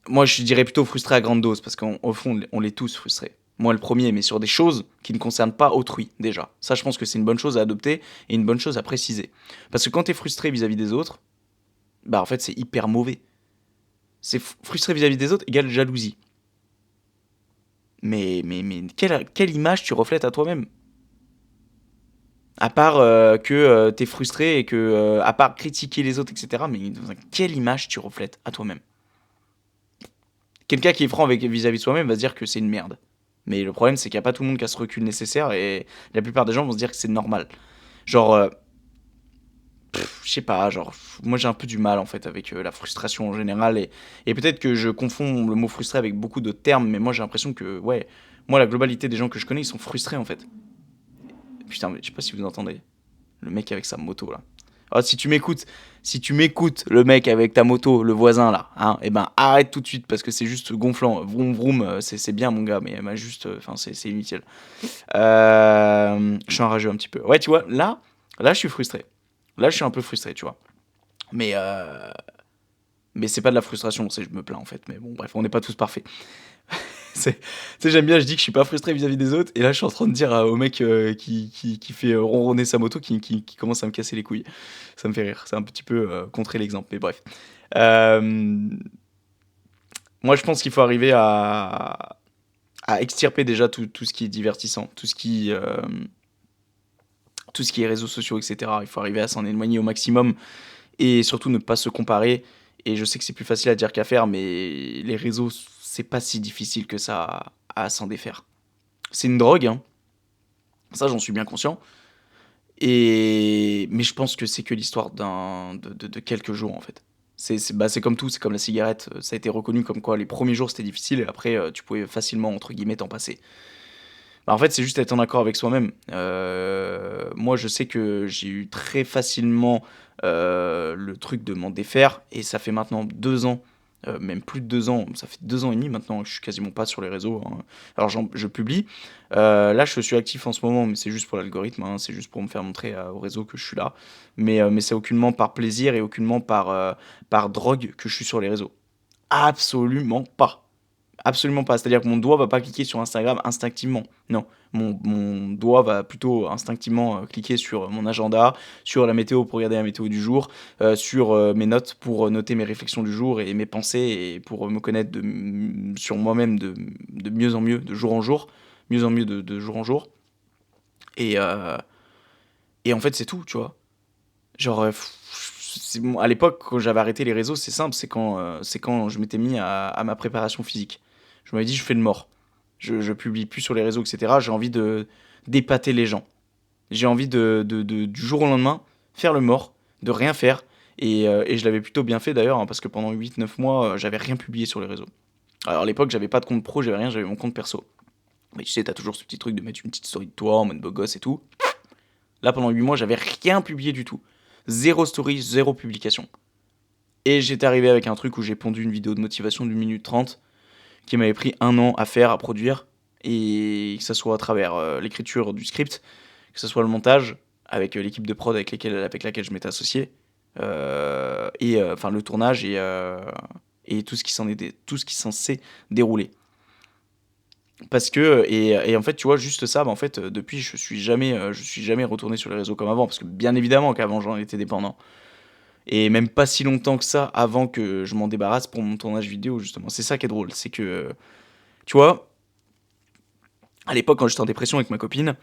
moi je dirais plutôt frustré à grande dose, parce qu'au fond, on l'est tous frustrés. Moi le premier, mais sur des choses qui ne concernent pas autrui, déjà. Ça, je pense que c'est une bonne chose à adopter et une bonne chose à préciser. Parce que quand t'es frustré vis-à-vis des autres, bah en fait, c'est hyper mauvais. C'est frustré vis-à-vis des autres égale jalousie. Mais quelle image tu reflètes à toi-même? À part que t'es frustré et que, à part critiquer les autres, etc., mais quelle image tu reflètes à toi-même? Quelqu'un qui est franc vis-à-vis de soi-même va se dire que c'est une merde. Mais le problème, c'est qu'il n'y a pas tout le monde qui a ce recul nécessaire et la plupart des gens vont se dire que c'est normal. Genre, je sais pas, genre, moi j'ai un peu du mal en fait avec la frustration en général et peut-être que je confonds le mot frustré avec beaucoup d'autres termes, mais moi j'ai l'impression que, ouais, moi la globalité des gens que je connais, ils sont frustrés en fait. Putain, mais je sais pas si vous entendez. Le mec avec sa moto là. Oh, si tu m'écoutes, le mec avec ta moto, le voisin là, hein, eh ben arrête tout de suite parce que c'est juste gonflant. Vroom vroom, c'est bien mon gars, mais juste, enfin c'est inutile. Je suis enrageux un petit peu. Ouais, tu vois, là je suis frustré. Là je suis un peu frustré, tu vois. Mais mais c'est pas de la frustration, c'est je me plains en fait. Mais bon, bref, on n'est pas tous parfaits. Tu sais, j'aime bien, je dis que je suis pas frustré vis-à-vis des autres, et là je suis en train de dire au mec qui fait ronronner sa moto qui commence à me casser les couilles. Ça me fait rire, c'est un petit peu contrer l'exemple, mais bref. Euh, Moi je pense qu'il faut arriver à extirper déjà tout ce qui est divertissant, tout ce qui est réseaux sociaux, etc. Il faut arriver à s'en éloigner au maximum, et surtout ne pas se comparer, Et je sais que c'est plus facile à dire qu'à faire, mais les réseaux, c'est pas si difficile que ça à s'en défaire. C'est une drogue, hein. Ça, j'en suis bien conscient. Mais je pense que c'est que l'histoire de quelques jours, en fait. C'est comme tout, c'est comme la cigarette. Ça a été reconnu comme quoi les premiers jours c'était difficile et après tu pouvais facilement, entre guillemets, t'en passer. Bah, en fait, c'est juste être en accord avec soi-même. Moi, je sais que j'ai eu très facilement le truc de m'en défaire et ça fait maintenant 2 ans. Même plus de 2 ans, ça fait 2 ans et demi maintenant que je suis quasiment pas sur les réseaux, hein. Alors je publie. Là, je suis actif en ce moment, mais c'est juste pour l'algorithme, hein, c'est juste pour me faire montrer au réseau que je suis là. Mais c'est aucunement par plaisir et aucunement par drogue que je suis sur les réseaux. Absolument pas. Absolument pas. C'est-à-dire que mon doigt va pas cliquer sur Instagram instinctivement. Non. Mon doigt va plutôt instinctivement cliquer sur mon agenda, sur la météo pour regarder la météo du jour, sur mes notes pour noter mes réflexions du jour et mes pensées et pour me connaître sur moi-même de mieux en mieux, de jour en jour. Mieux en mieux de jour en jour. Et, euh, et en fait, c'est tout, tu vois. Genre, à l'époque, quand j'avais arrêté les réseaux, c'est simple, c'est quand je m'étais mis à ma préparation physique. Je m'avais dit, je fais le mort. Je publie plus sur les réseaux, etc. J'ai envie d'épater les gens. J'ai envie du jour au lendemain, faire le mort, de rien faire. Et je l'avais plutôt bien fait d'ailleurs, hein, parce que pendant 8 9 mois, j'avais rien publié sur les réseaux. Alors à l'époque, j'avais pas de compte pro, j'avais rien, j'avais mon compte perso. Mais tu sais, t'as toujours ce petit truc de mettre une petite story de toi en mode beau gosse et tout. Là, pendant 8 mois, j'avais rien publié du tout. Zéro story, zéro publication. Et j'étais arrivé avec un truc où j'ai pondu une vidéo de motivation d'1 minute 30 qui m'avait pris 1 an à faire, à produire. Et que ce soit à travers l'écriture du script, que ce soit le montage avec l'équipe de prod avec laquelle je m'étais associé, enfin le tournage et tout ce qui s'en s'est déroulé. Parce que et en fait tu vois juste ça bah en fait depuis je suis jamais retourné sur les réseaux comme avant parce que bien évidemment qu'avant j'en étais dépendant et même pas si longtemps que ça avant que je m'en débarrasse pour mon tournage vidéo justement. C'est ça qui est drôle, c'est que tu vois, à l'époque quand j'étais en dépression avec ma copine,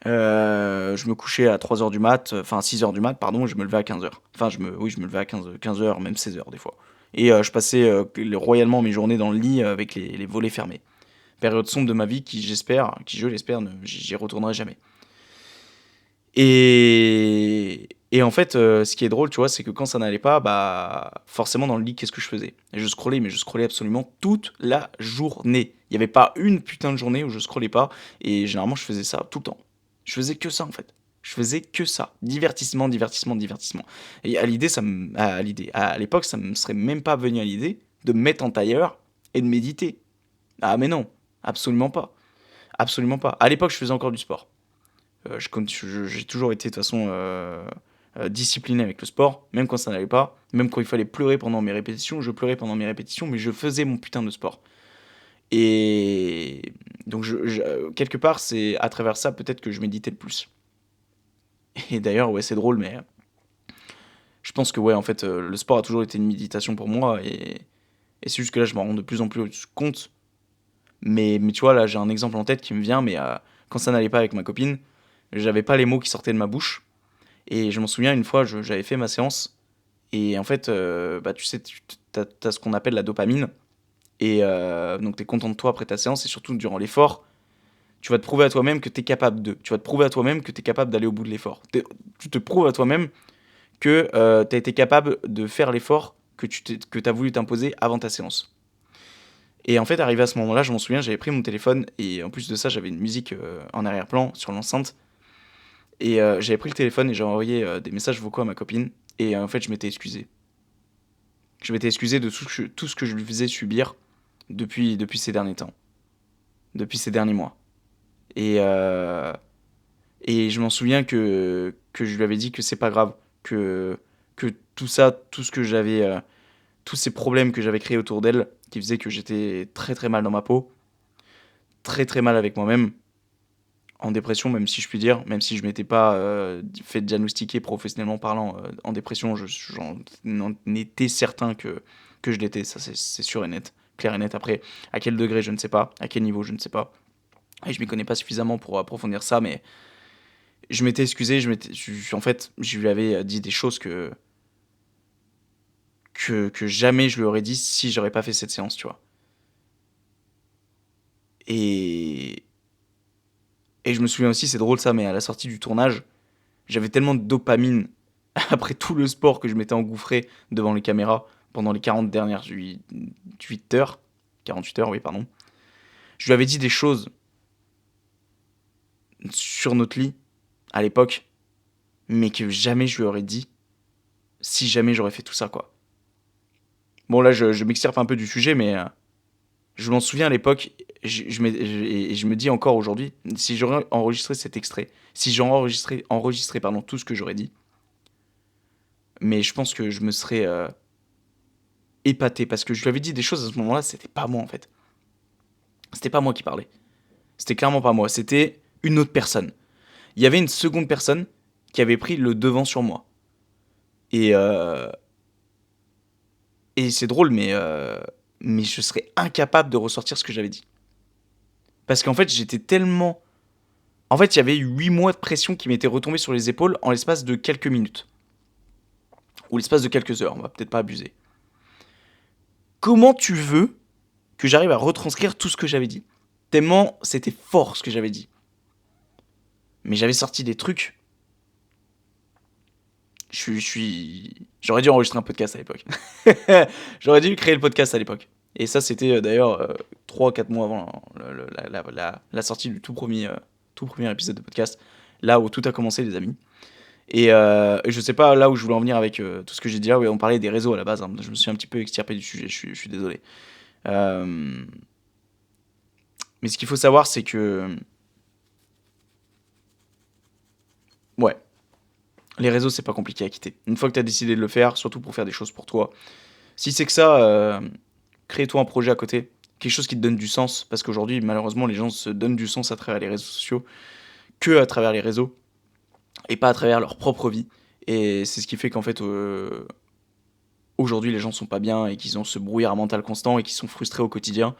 je me couchais à 3 heures du mat, enfin 6 heures du mat pardon, et je me levais à 15 heures. Enfin oui, je me levais à 15 heures, même 16 heures des fois. Et je passais royalement mes journées dans le lit avec les volets fermés. Période sombre de ma vie qui je l'espère, j'y retournerai jamais. Et en fait, ce qui est drôle, tu vois, c'est que quand ça n'allait pas, bah forcément dans le lit, qu'est-ce que je faisais? Et je scrollais, mais je scrollais absolument toute la journée. Il n'y avait pas une putain de journée où je scrollais pas, et généralement je faisais ça tout le temps. Je faisais que ça en fait. Je faisais que ça. Divertissement, divertissement, divertissement. Et à l'époque, ça me serait même pas venu à l'idée de me mettre en tailleur et de méditer. Ah mais non, absolument pas. Absolument pas. À l'époque, je faisais encore du sport. J'ai toujours été de toute façon discipliné avec le sport, même quand ça n'allait pas, même quand il fallait pleurer pendant mes répétitions, je pleurais pendant mes répétitions, mais je faisais mon putain de sport. Et donc, quelque part, c'est à travers ça peut-être que je méditais le plus. Et d'ailleurs, ouais, c'est drôle, mais je pense que, ouais, en fait, le sport a toujours été une méditation pour moi, et c'est juste que là, je m'en rends de plus en plus compte. Mais tu vois, là, j'ai un exemple en tête qui me vient, mais quand ça n'allait pas avec ma copine, j'avais pas les mots qui sortaient de ma bouche. Et je m'en souviens, une fois, j'avais fait ma séance. Et en fait, bah, tu sais, t'as ce qu'on appelle la dopamine. Et donc, t'es content de toi après ta séance. Et surtout, durant l'effort, tu vas te prouver à toi-même que t'es capable de. Tu vas te prouver à toi-même que t'es capable d'aller au bout de l'effort. Tu te prouves à toi-même que t'as été capable de faire l'effort que t'as voulu t'imposer avant ta séance. Et en fait, arrivé à ce moment-là, je m'en souviens, j'avais pris mon téléphone. Et en plus de ça, j'avais une musique en arrière-plan sur l'enceinte. Et j'avais pris le téléphone et j'avais envoyé des messages vocaux à ma copine. Et en fait, je m'étais excusé. Je m'étais excusé de tout ce que je lui faisais subir depuis ces derniers temps. Depuis ces derniers mois. Et, euh, et je m'en souviens que je lui avais dit que c'est pas grave. Que tout ça, tout ce que j'avais. Tous ces problèmes que j'avais créés autour d'elle, qui faisaient que j'étais très très mal dans ma peau. Très très mal avec moi-même. En dépression, même si je puis dire, même si je m'étais pas fait diagnostiquer professionnellement parlant en dépression, j'en étais certain que je l'étais, ça c'est sûr et net, clair et net. Après, à quel degré, je ne sais pas, à quel niveau, je ne sais pas. Et je m'y connais pas suffisamment pour approfondir ça, mais je m'étais excusé, en fait, je lui avais dit des choses que jamais je lui aurais dit si j'aurais pas fait cette séance, tu vois. Et, et je me souviens aussi, c'est drôle ça, mais à la sortie du tournage, j'avais tellement de dopamine après tout le sport que je m'étais engouffré devant les caméras pendant les 40 dernières 8 heures. 48 heures, oui, pardon. Je lui avais dit des choses sur notre lit à l'époque, mais que jamais je lui aurais dit si jamais j'aurais fait tout ça, quoi. Bon, là, je m'extirpe un peu du sujet, mais je m'en souviens à l'époque, et je me dis encore aujourd'hui, si j'aurais enregistré cet extrait, si j'aurais enregistré pardon, tout ce que j'aurais dit, mais je pense que je me serais épaté, parce que je lui avais dit des choses à ce moment-là, c'était pas moi en fait. C'était pas moi qui parlais. C'était clairement pas moi, c'était une autre personne. Il y avait une seconde personne qui avait pris le devant sur moi. Et, et c'est drôle, mais je serais incapable de ressortir ce que j'avais dit. Parce qu'en fait, j'étais tellement... En fait, il y avait eu 8 mois de pression qui m'étaient retombés sur les épaules en l'espace de quelques minutes. Ou l'espace de quelques heures, on va peut-être pas abuser. Comment tu veux que j'arrive à retranscrire tout ce que j'avais dit? Tellement c'était fort ce que j'avais dit. Mais j'avais sorti des trucs. J'aurais dû enregistrer un podcast à l'époque. J'aurais dû créer le podcast à l'époque. Et ça, c'était d'ailleurs 3-4 mois avant la sortie du tout premier épisode de podcast. Là où tout a commencé, les amis. Et je sais pas là où je voulais en venir avec tout ce que j'ai dit là. Oui, on parlait des réseaux à la base. Hein. Je me suis un petit peu extirpé du sujet, je suis désolé. Mais ce qu'il faut savoir, c'est que... Ouais. Les réseaux, c'est pas compliqué à quitter. Une fois que tu as décidé de le faire, surtout pour faire des choses pour toi. Si c'est que ça, crée-toi un projet à côté. Quelque chose qui te donne du sens. Parce qu'aujourd'hui, malheureusement, les gens se donnent du sens à travers les réseaux sociaux. Que à travers les réseaux. Et pas à travers leur propre vie. Et c'est ce qui fait qu'en fait, aujourd'hui, les gens sont pas bien et qu'ils ont ce brouillard mental constant et qu'ils sont frustrés au quotidien.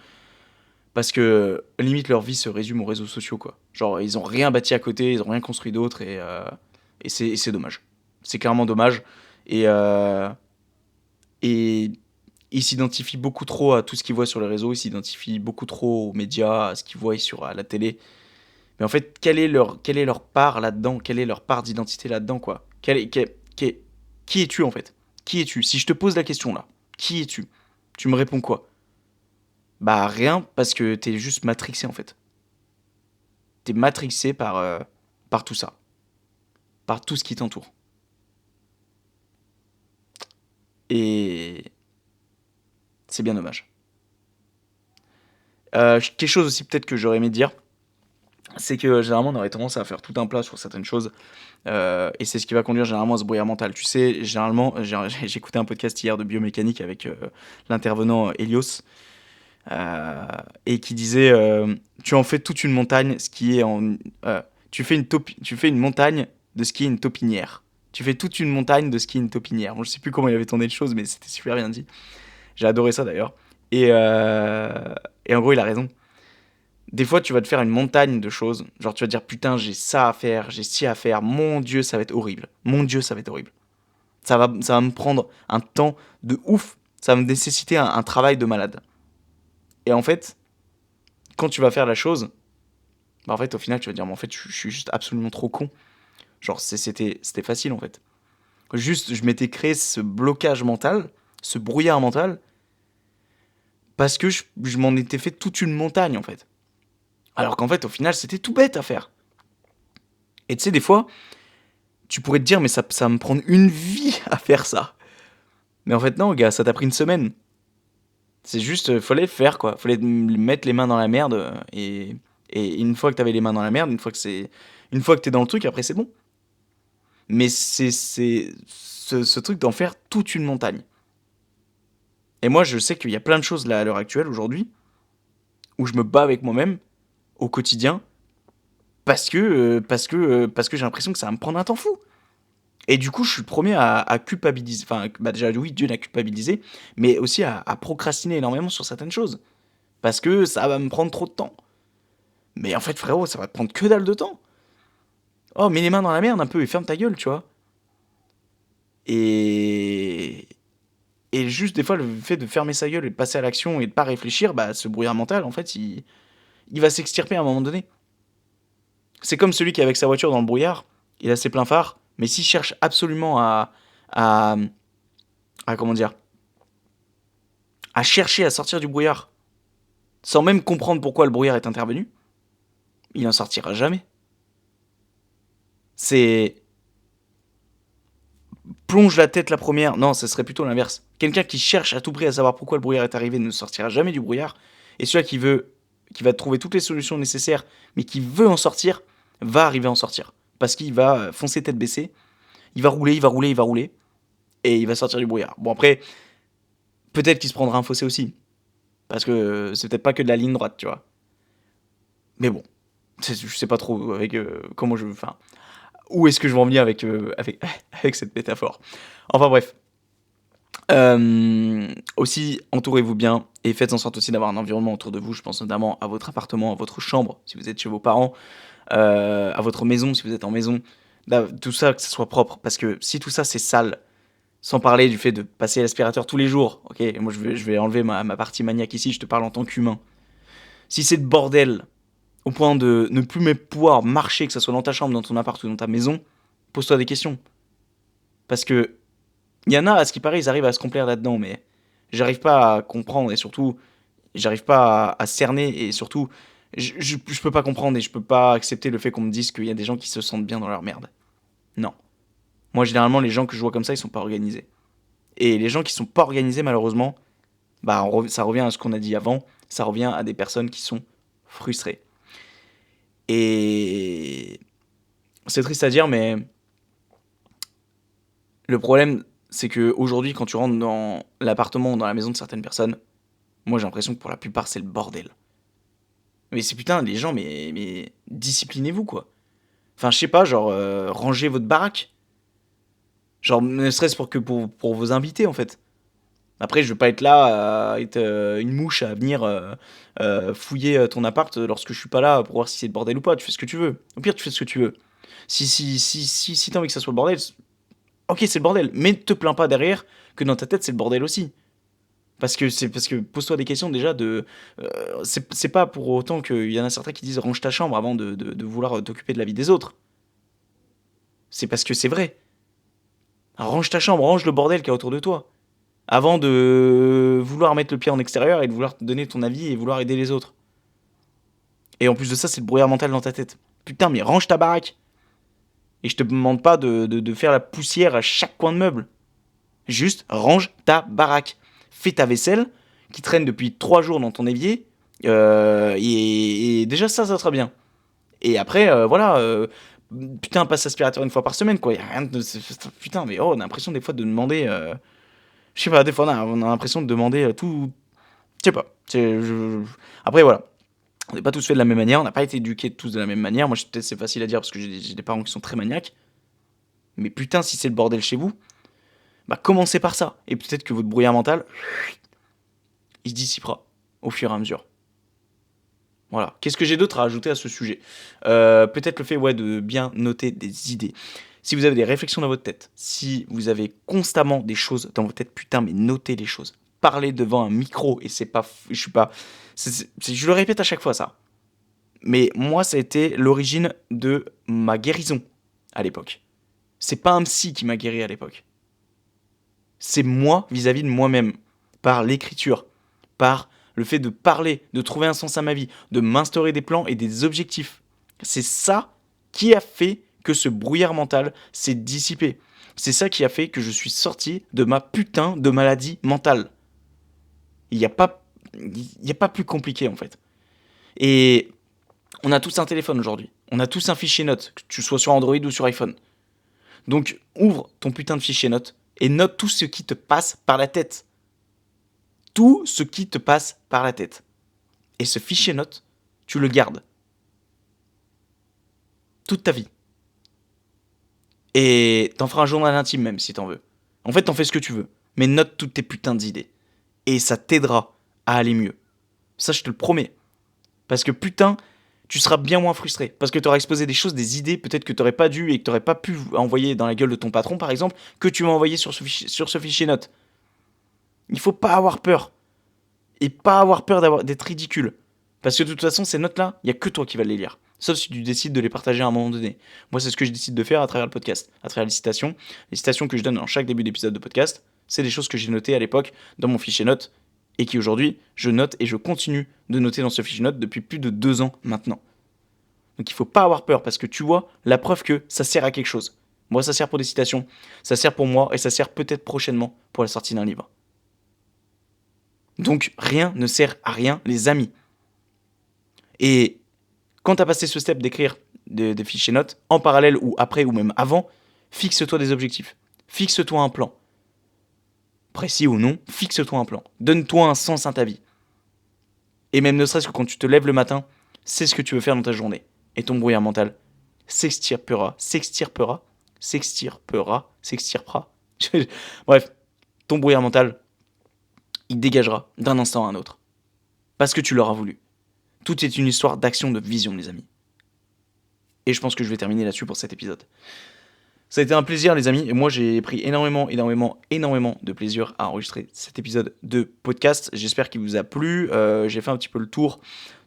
Parce que, limite, leur vie se résume aux réseaux sociaux, quoi. Genre, ils ont rien bâti à côté, ils ont rien construit d'autre et c'est dommage. C'est clairement dommage. Et, et ils s'identifient beaucoup trop à tout ce qu'ils voient sur les réseaux, ils s'identifient beaucoup trop aux médias, à ce qu'ils voient à la télé. Mais en fait, quelle est leur part là-dedans? Quelle est leur part d'identité là-dedans, quoi? Qui es-tu, en fait? Qui es-tu? Si je te pose la question, là, qui es-tu? Tu me réponds quoi? Bah, rien, parce que t'es juste matrixé, en fait. T'es matrixé par tout ça. Par tout ce qui t'entoure. Et c'est bien dommage. Quelque chose aussi peut-être que j'aurais aimé dire, c'est que généralement on aurait tendance à faire tout un plat sur certaines choses, et c'est ce qui va conduire généralement à ce brouillard mental. Tu sais, généralement, j'ai écouté un podcast hier de biomécanique avec l'intervenant Helios, et qui disait tu en fais toute une montagne, ce qui est tu fais une montagne de ce qui est une taupinière. Tu fais toute une montagne de ce qui est une taupinière. Bon, je sais plus comment il avait tourné les choses, mais c'était super bien dit. J'ai adoré ça d'ailleurs. Et en gros, il a raison. Des fois, tu vas te faire une montagne de choses. Genre, tu vas te dire, putain, j'ai ça à faire, j'ai ci à faire. Mon Dieu, ça va être horrible. Mon Dieu, ça va être horrible. Ça va me prendre un temps de ouf. Ça va me nécessiter un travail de malade. Et en fait, quand tu vas faire la chose, bah en fait, au final, tu vas te dire, mais en fait, je suis juste absolument trop con. Genre, c'était facile, en fait. Juste, je m'étais créé ce blocage mental, ce brouillard mental, parce que je m'en étais fait toute une montagne, en fait. Alors qu'en fait, au final, c'était tout bête à faire. Et tu sais, des fois, tu pourrais te dire, mais ça va me prendre une vie à faire ça. Mais en fait, non, gars, ça t'a pris une semaine. C'est juste, fallait le faire, quoi. Fallait mettre les mains dans la merde. Et une fois que t'avais les mains dans la merde, une fois que t'es dans le truc, après, c'est bon. Mais c'est ce truc d'en faire toute une montagne. Et moi, je sais qu'il y a plein de choses là à l'heure actuelle, aujourd'hui, où je me bats avec moi-même au quotidien parce que j'ai l'impression que ça va me prendre un temps fou. Et du coup, je suis le premier à culpabiliser. Enfin, bah déjà, oui, Dieu l'a culpabilisé, mais aussi à procrastiner énormément sur certaines choses. Parce que ça va me prendre trop de temps. Mais en fait, frérot, ça va te prendre que dalle de temps. Oh, mets les mains dans la merde un peu et ferme ta gueule, tu vois. Et Et juste des fois le fait de fermer sa gueule et de passer à l'action et de pas réfléchir, bah ce brouillard mental en fait il va s'extirper à un moment donné. C'est comme celui qui est avec sa voiture dans le brouillard, il a ses pleins phares, mais s'il cherche absolument à, comment dire, à chercher à sortir du brouillard, sans même comprendre pourquoi le brouillard est intervenu, il n'en sortira jamais. C'est plonge la tête la première. Non, ce serait plutôt l'inverse. Quelqu'un qui cherche à tout prix à savoir pourquoi le brouillard est arrivé ne sortira jamais du brouillard. Et celui qui va trouver toutes les solutions nécessaires, mais qui veut en sortir, va arriver à en sortir. Parce qu'il va foncer tête baissée, il va rouler, et il va sortir du brouillard. Bon après, peut-être qu'il se prendra un fossé aussi. Parce que c'est peut-être pas que de la ligne droite, tu vois. Mais bon, je sais pas trop avec comment je... Enfin, où est-ce que je vais en venir avec cette métaphore. Enfin bref. Aussi, entourez-vous bien et faites en sorte aussi d'avoir un environnement autour de vous. Je pense notamment à votre appartement, à votre chambre, si vous êtes chez vos parents, à votre maison, si vous êtes en maison. Tout ça, que ce soit propre. Parce que si tout ça, c'est sale, sans parler du fait de passer l'aspirateur tous les jours, ok, moi je vais enlever ma partie maniaque ici, je te parle en tant qu'humain. Si c'est de bordel, au point de ne plus même pouvoir marcher, que ce soit dans ta chambre, dans ton appart ou dans ta maison, pose-toi des questions. Parce que il y en a, à ce qui paraît, ils arrivent à se complaire là-dedans, mais j'arrive pas à comprendre et surtout, j'arrive pas à cerner et surtout, je peux pas comprendre et je peux pas accepter le fait qu'on me dise qu'il y a des gens qui se sentent bien dans leur merde. Non. Moi, généralement, les gens que je vois comme ça, ils sont pas organisés. Et les gens qui sont pas organisés, malheureusement, bah, ça revient à ce qu'on a dit avant, ça revient à des personnes qui sont frustrées. Et c'est triste à dire, mais le problème, c'est que aujourd'hui, quand tu rentres dans l'appartement ou dans la maison de certaines personnes, moi j'ai l'impression que pour la plupart, c'est le bordel. Mais c'est putain, les gens, mais disciplinez-vous quoi. Enfin, je sais pas, genre, rangez votre baraque. Genre, ne serait-ce pour vos invités en fait. Après, je veux pas être là, à être une mouche à venir fouiller ton appart lorsque je suis pas là pour voir si c'est le bordel ou pas. Tu fais ce que tu veux. Au pire, tu fais ce que tu veux. Si t'as envie que ça soit le bordel, ok, c'est le bordel. Mais te plains pas derrière que dans ta tête, c'est le bordel aussi. Parce que pose-toi des questions déjà de. C'est pas pour autant qu'il y en a certains qui disent range ta chambre avant de vouloir t'occuper de la vie des autres. C'est parce que c'est vrai. Range ta chambre, range le bordel qu'il y a autour de toi. Avant de vouloir mettre le pied en extérieur et de vouloir te donner ton avis et vouloir aider les autres. Et en plus de ça, c'est le brouillard mental dans ta tête. Putain, mais range ta baraque. Et je te demande pas de faire la poussière à chaque coin de meuble. Juste range ta baraque. Fais ta vaisselle qui traîne depuis 3 jours dans ton évier. Et déjà ça sera bien. Et après, voilà. Putain, passe aspirateur une fois par semaine, quoi. Y a rien de. Putain, mais oh, on a l'impression des fois de demander. Je sais pas, des fois on a l'impression de demander tout. Je sais pas. Après, voilà. On n'est pas tous faits de la même manière, on n'a pas été éduqués tous de la même manière. Moi, peut-être c'est facile à dire parce que j'ai des parents qui sont très maniaques. Mais putain, si c'est le bordel chez vous, bah commencez par ça. Et peut-être que votre brouillard mental, il se dissipera au fur et à mesure. Voilà. Qu'est-ce que j'ai d'autre à ajouter à ce sujet ? Peut-être le fait de bien noter des idées. Si vous avez des réflexions dans votre tête, si vous avez constamment des choses dans votre tête, putain, mais notez les choses. Parler devant un micro, et c'est pas... Je suis pas... je le répète à chaque fois, ça. Mais moi, ça a été l'origine de ma guérison à l'époque. C'est pas un psy qui m'a guéri à l'époque. C'est moi vis-à-vis de moi-même. Par l'écriture, par le fait de parler, de trouver un sens à ma vie, de m'instaurer des plans et des objectifs. C'est ça qui a fait que ce brouillard mental s'est dissipé. C'est ça qui a fait que je suis sorti de ma putain de maladie mentale. Il n'y a pas plus compliqué en fait. Et on a tous un téléphone aujourd'hui. On a tous un fichier notes, que tu sois sur Android ou sur iPhone. Donc ouvre ton putain de fichier notes et note tout ce qui te passe par la tête. Tout ce qui te passe par la tête. Et ce fichier notes, tu le gardes. Toute ta vie. Et t'en feras un journal intime même si t'en veux. En fait, t'en fais ce que tu veux. Mais note toutes tes putains d'idées. Et ça t'aidera à aller mieux. Ça, je te le promets. Parce que putain, tu seras bien moins frustré. Parce que t'auras exposé des choses, des idées, peut-être que t'aurais pas dû et que t'aurais pas pu envoyer dans la gueule de ton patron, par exemple, que tu m'as envoyé sur ce fichier note. Il faut pas avoir peur. Et pas avoir peur d'être ridicule. Parce que de toute façon, ces notes-là, il n'y a que toi qui vas les lire. Sauf si tu décides de les partager à un moment donné. Moi, c'est ce que je décide de faire à travers le podcast, à travers les citations. Les citations que je donne dans chaque début d'épisode de podcast, c'est des choses que j'ai notées à l'époque dans mon fichier notes et qui aujourd'hui, je note et je continue de noter dans ce fichier notes depuis plus de 2 ans maintenant. Donc il faut pas avoir peur parce que tu vois la preuve que ça sert à quelque chose. Moi, ça sert pour des citations, ça sert pour moi et ça sert peut-être prochainement pour la sortie d'un livre. Donc rien ne sert à rien, les amis. Et quand tu as passé ce step d'écrire des fichiers notes, en parallèle ou après ou même avant, fixe-toi des objectifs. Fixe-toi un plan. Précis ou non, fixe-toi un plan. Donne-toi un sens à ta vie. Et même ne serait-ce que quand tu te lèves le matin, c'est ce que tu veux faire dans ta journée. Et ton brouillard mental s'extirpera. Bref, ton brouillard mental, il dégagera d'un instant à un autre. Parce que tu l'auras voulu. Tout est une histoire d'action, de vision, les amis. Et je pense que je vais terminer là-dessus pour cet épisode. Ça a été un plaisir, les amis. Et moi, j'ai pris énormément de plaisir à enregistrer cet épisode de podcast. J'espère qu'il vous a plu. J'ai fait un petit peu le tour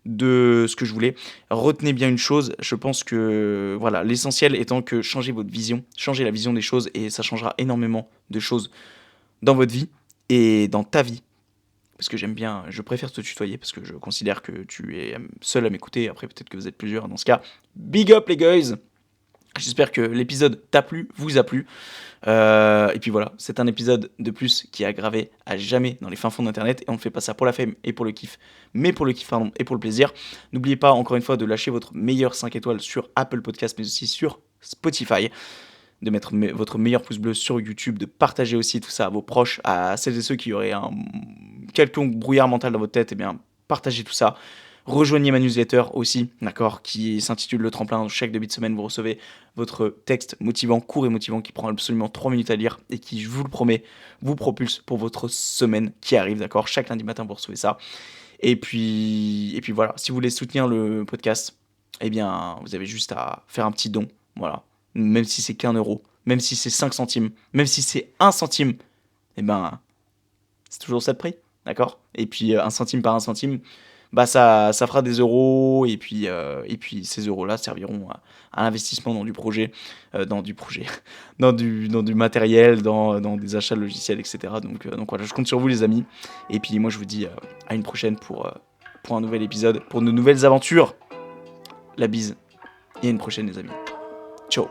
de ce que je voulais. Retenez bien une chose. Je pense que voilà, l'essentiel étant que changez votre vision, changez la vision des choses et ça changera énormément de choses dans votre vie et dans ta vie. Parce que je préfère te tutoyer parce que je considère que tu es seul à m'écouter. Après, peut-être que vous êtes plusieurs. Dans ce cas, big up les guys. J'espère que l'épisode t'a plu, vous a plu. Et puis voilà, c'est un épisode de plus qui est gravé à jamais dans les fins fonds d'internet. Et on ne fait pas ça pour la fame et pour le kiff, mais pour le kiff et pour le plaisir. N'oubliez pas encore une fois de lâcher votre meilleur 5 étoiles sur Apple Podcast, mais aussi sur Spotify. De mettre votre meilleur pouce bleu sur YouTube, de partager aussi tout ça à vos proches, à celles et ceux qui auraient un quelconque brouillard mental dans votre tête, et bien partagez tout ça. Rejoignez ma newsletter aussi, d'accord, qui s'intitule Le Tremplin. Chaque début de semaine, vous recevez votre texte motivant, court et motivant, qui prend absolument 3 minutes à lire et qui, je vous le promets, vous propulse pour votre semaine qui arrive, d'accord. Chaque lundi matin, vous recevez ça. Et puis voilà, si vous voulez soutenir le podcast, eh bien, vous avez juste à faire un petit don, voilà. Même si c'est qu'1 euro, même si c'est 5 centimes, même si c'est 1 centime, eh ben, c'est toujours ça de prix, d'accord. Et puis 1 centime par 1 centime, bah ça fera des euros, et puis ces euros-là serviront à l'investissement dans du projet, dans du matériel, dans des achats de logiciels, etc. Donc voilà, je compte sur vous les amis. Et puis moi je vous dis à une prochaine pour un nouvel épisode, pour de nouvelles aventures. La bise, et à une prochaine les amis. Ciao.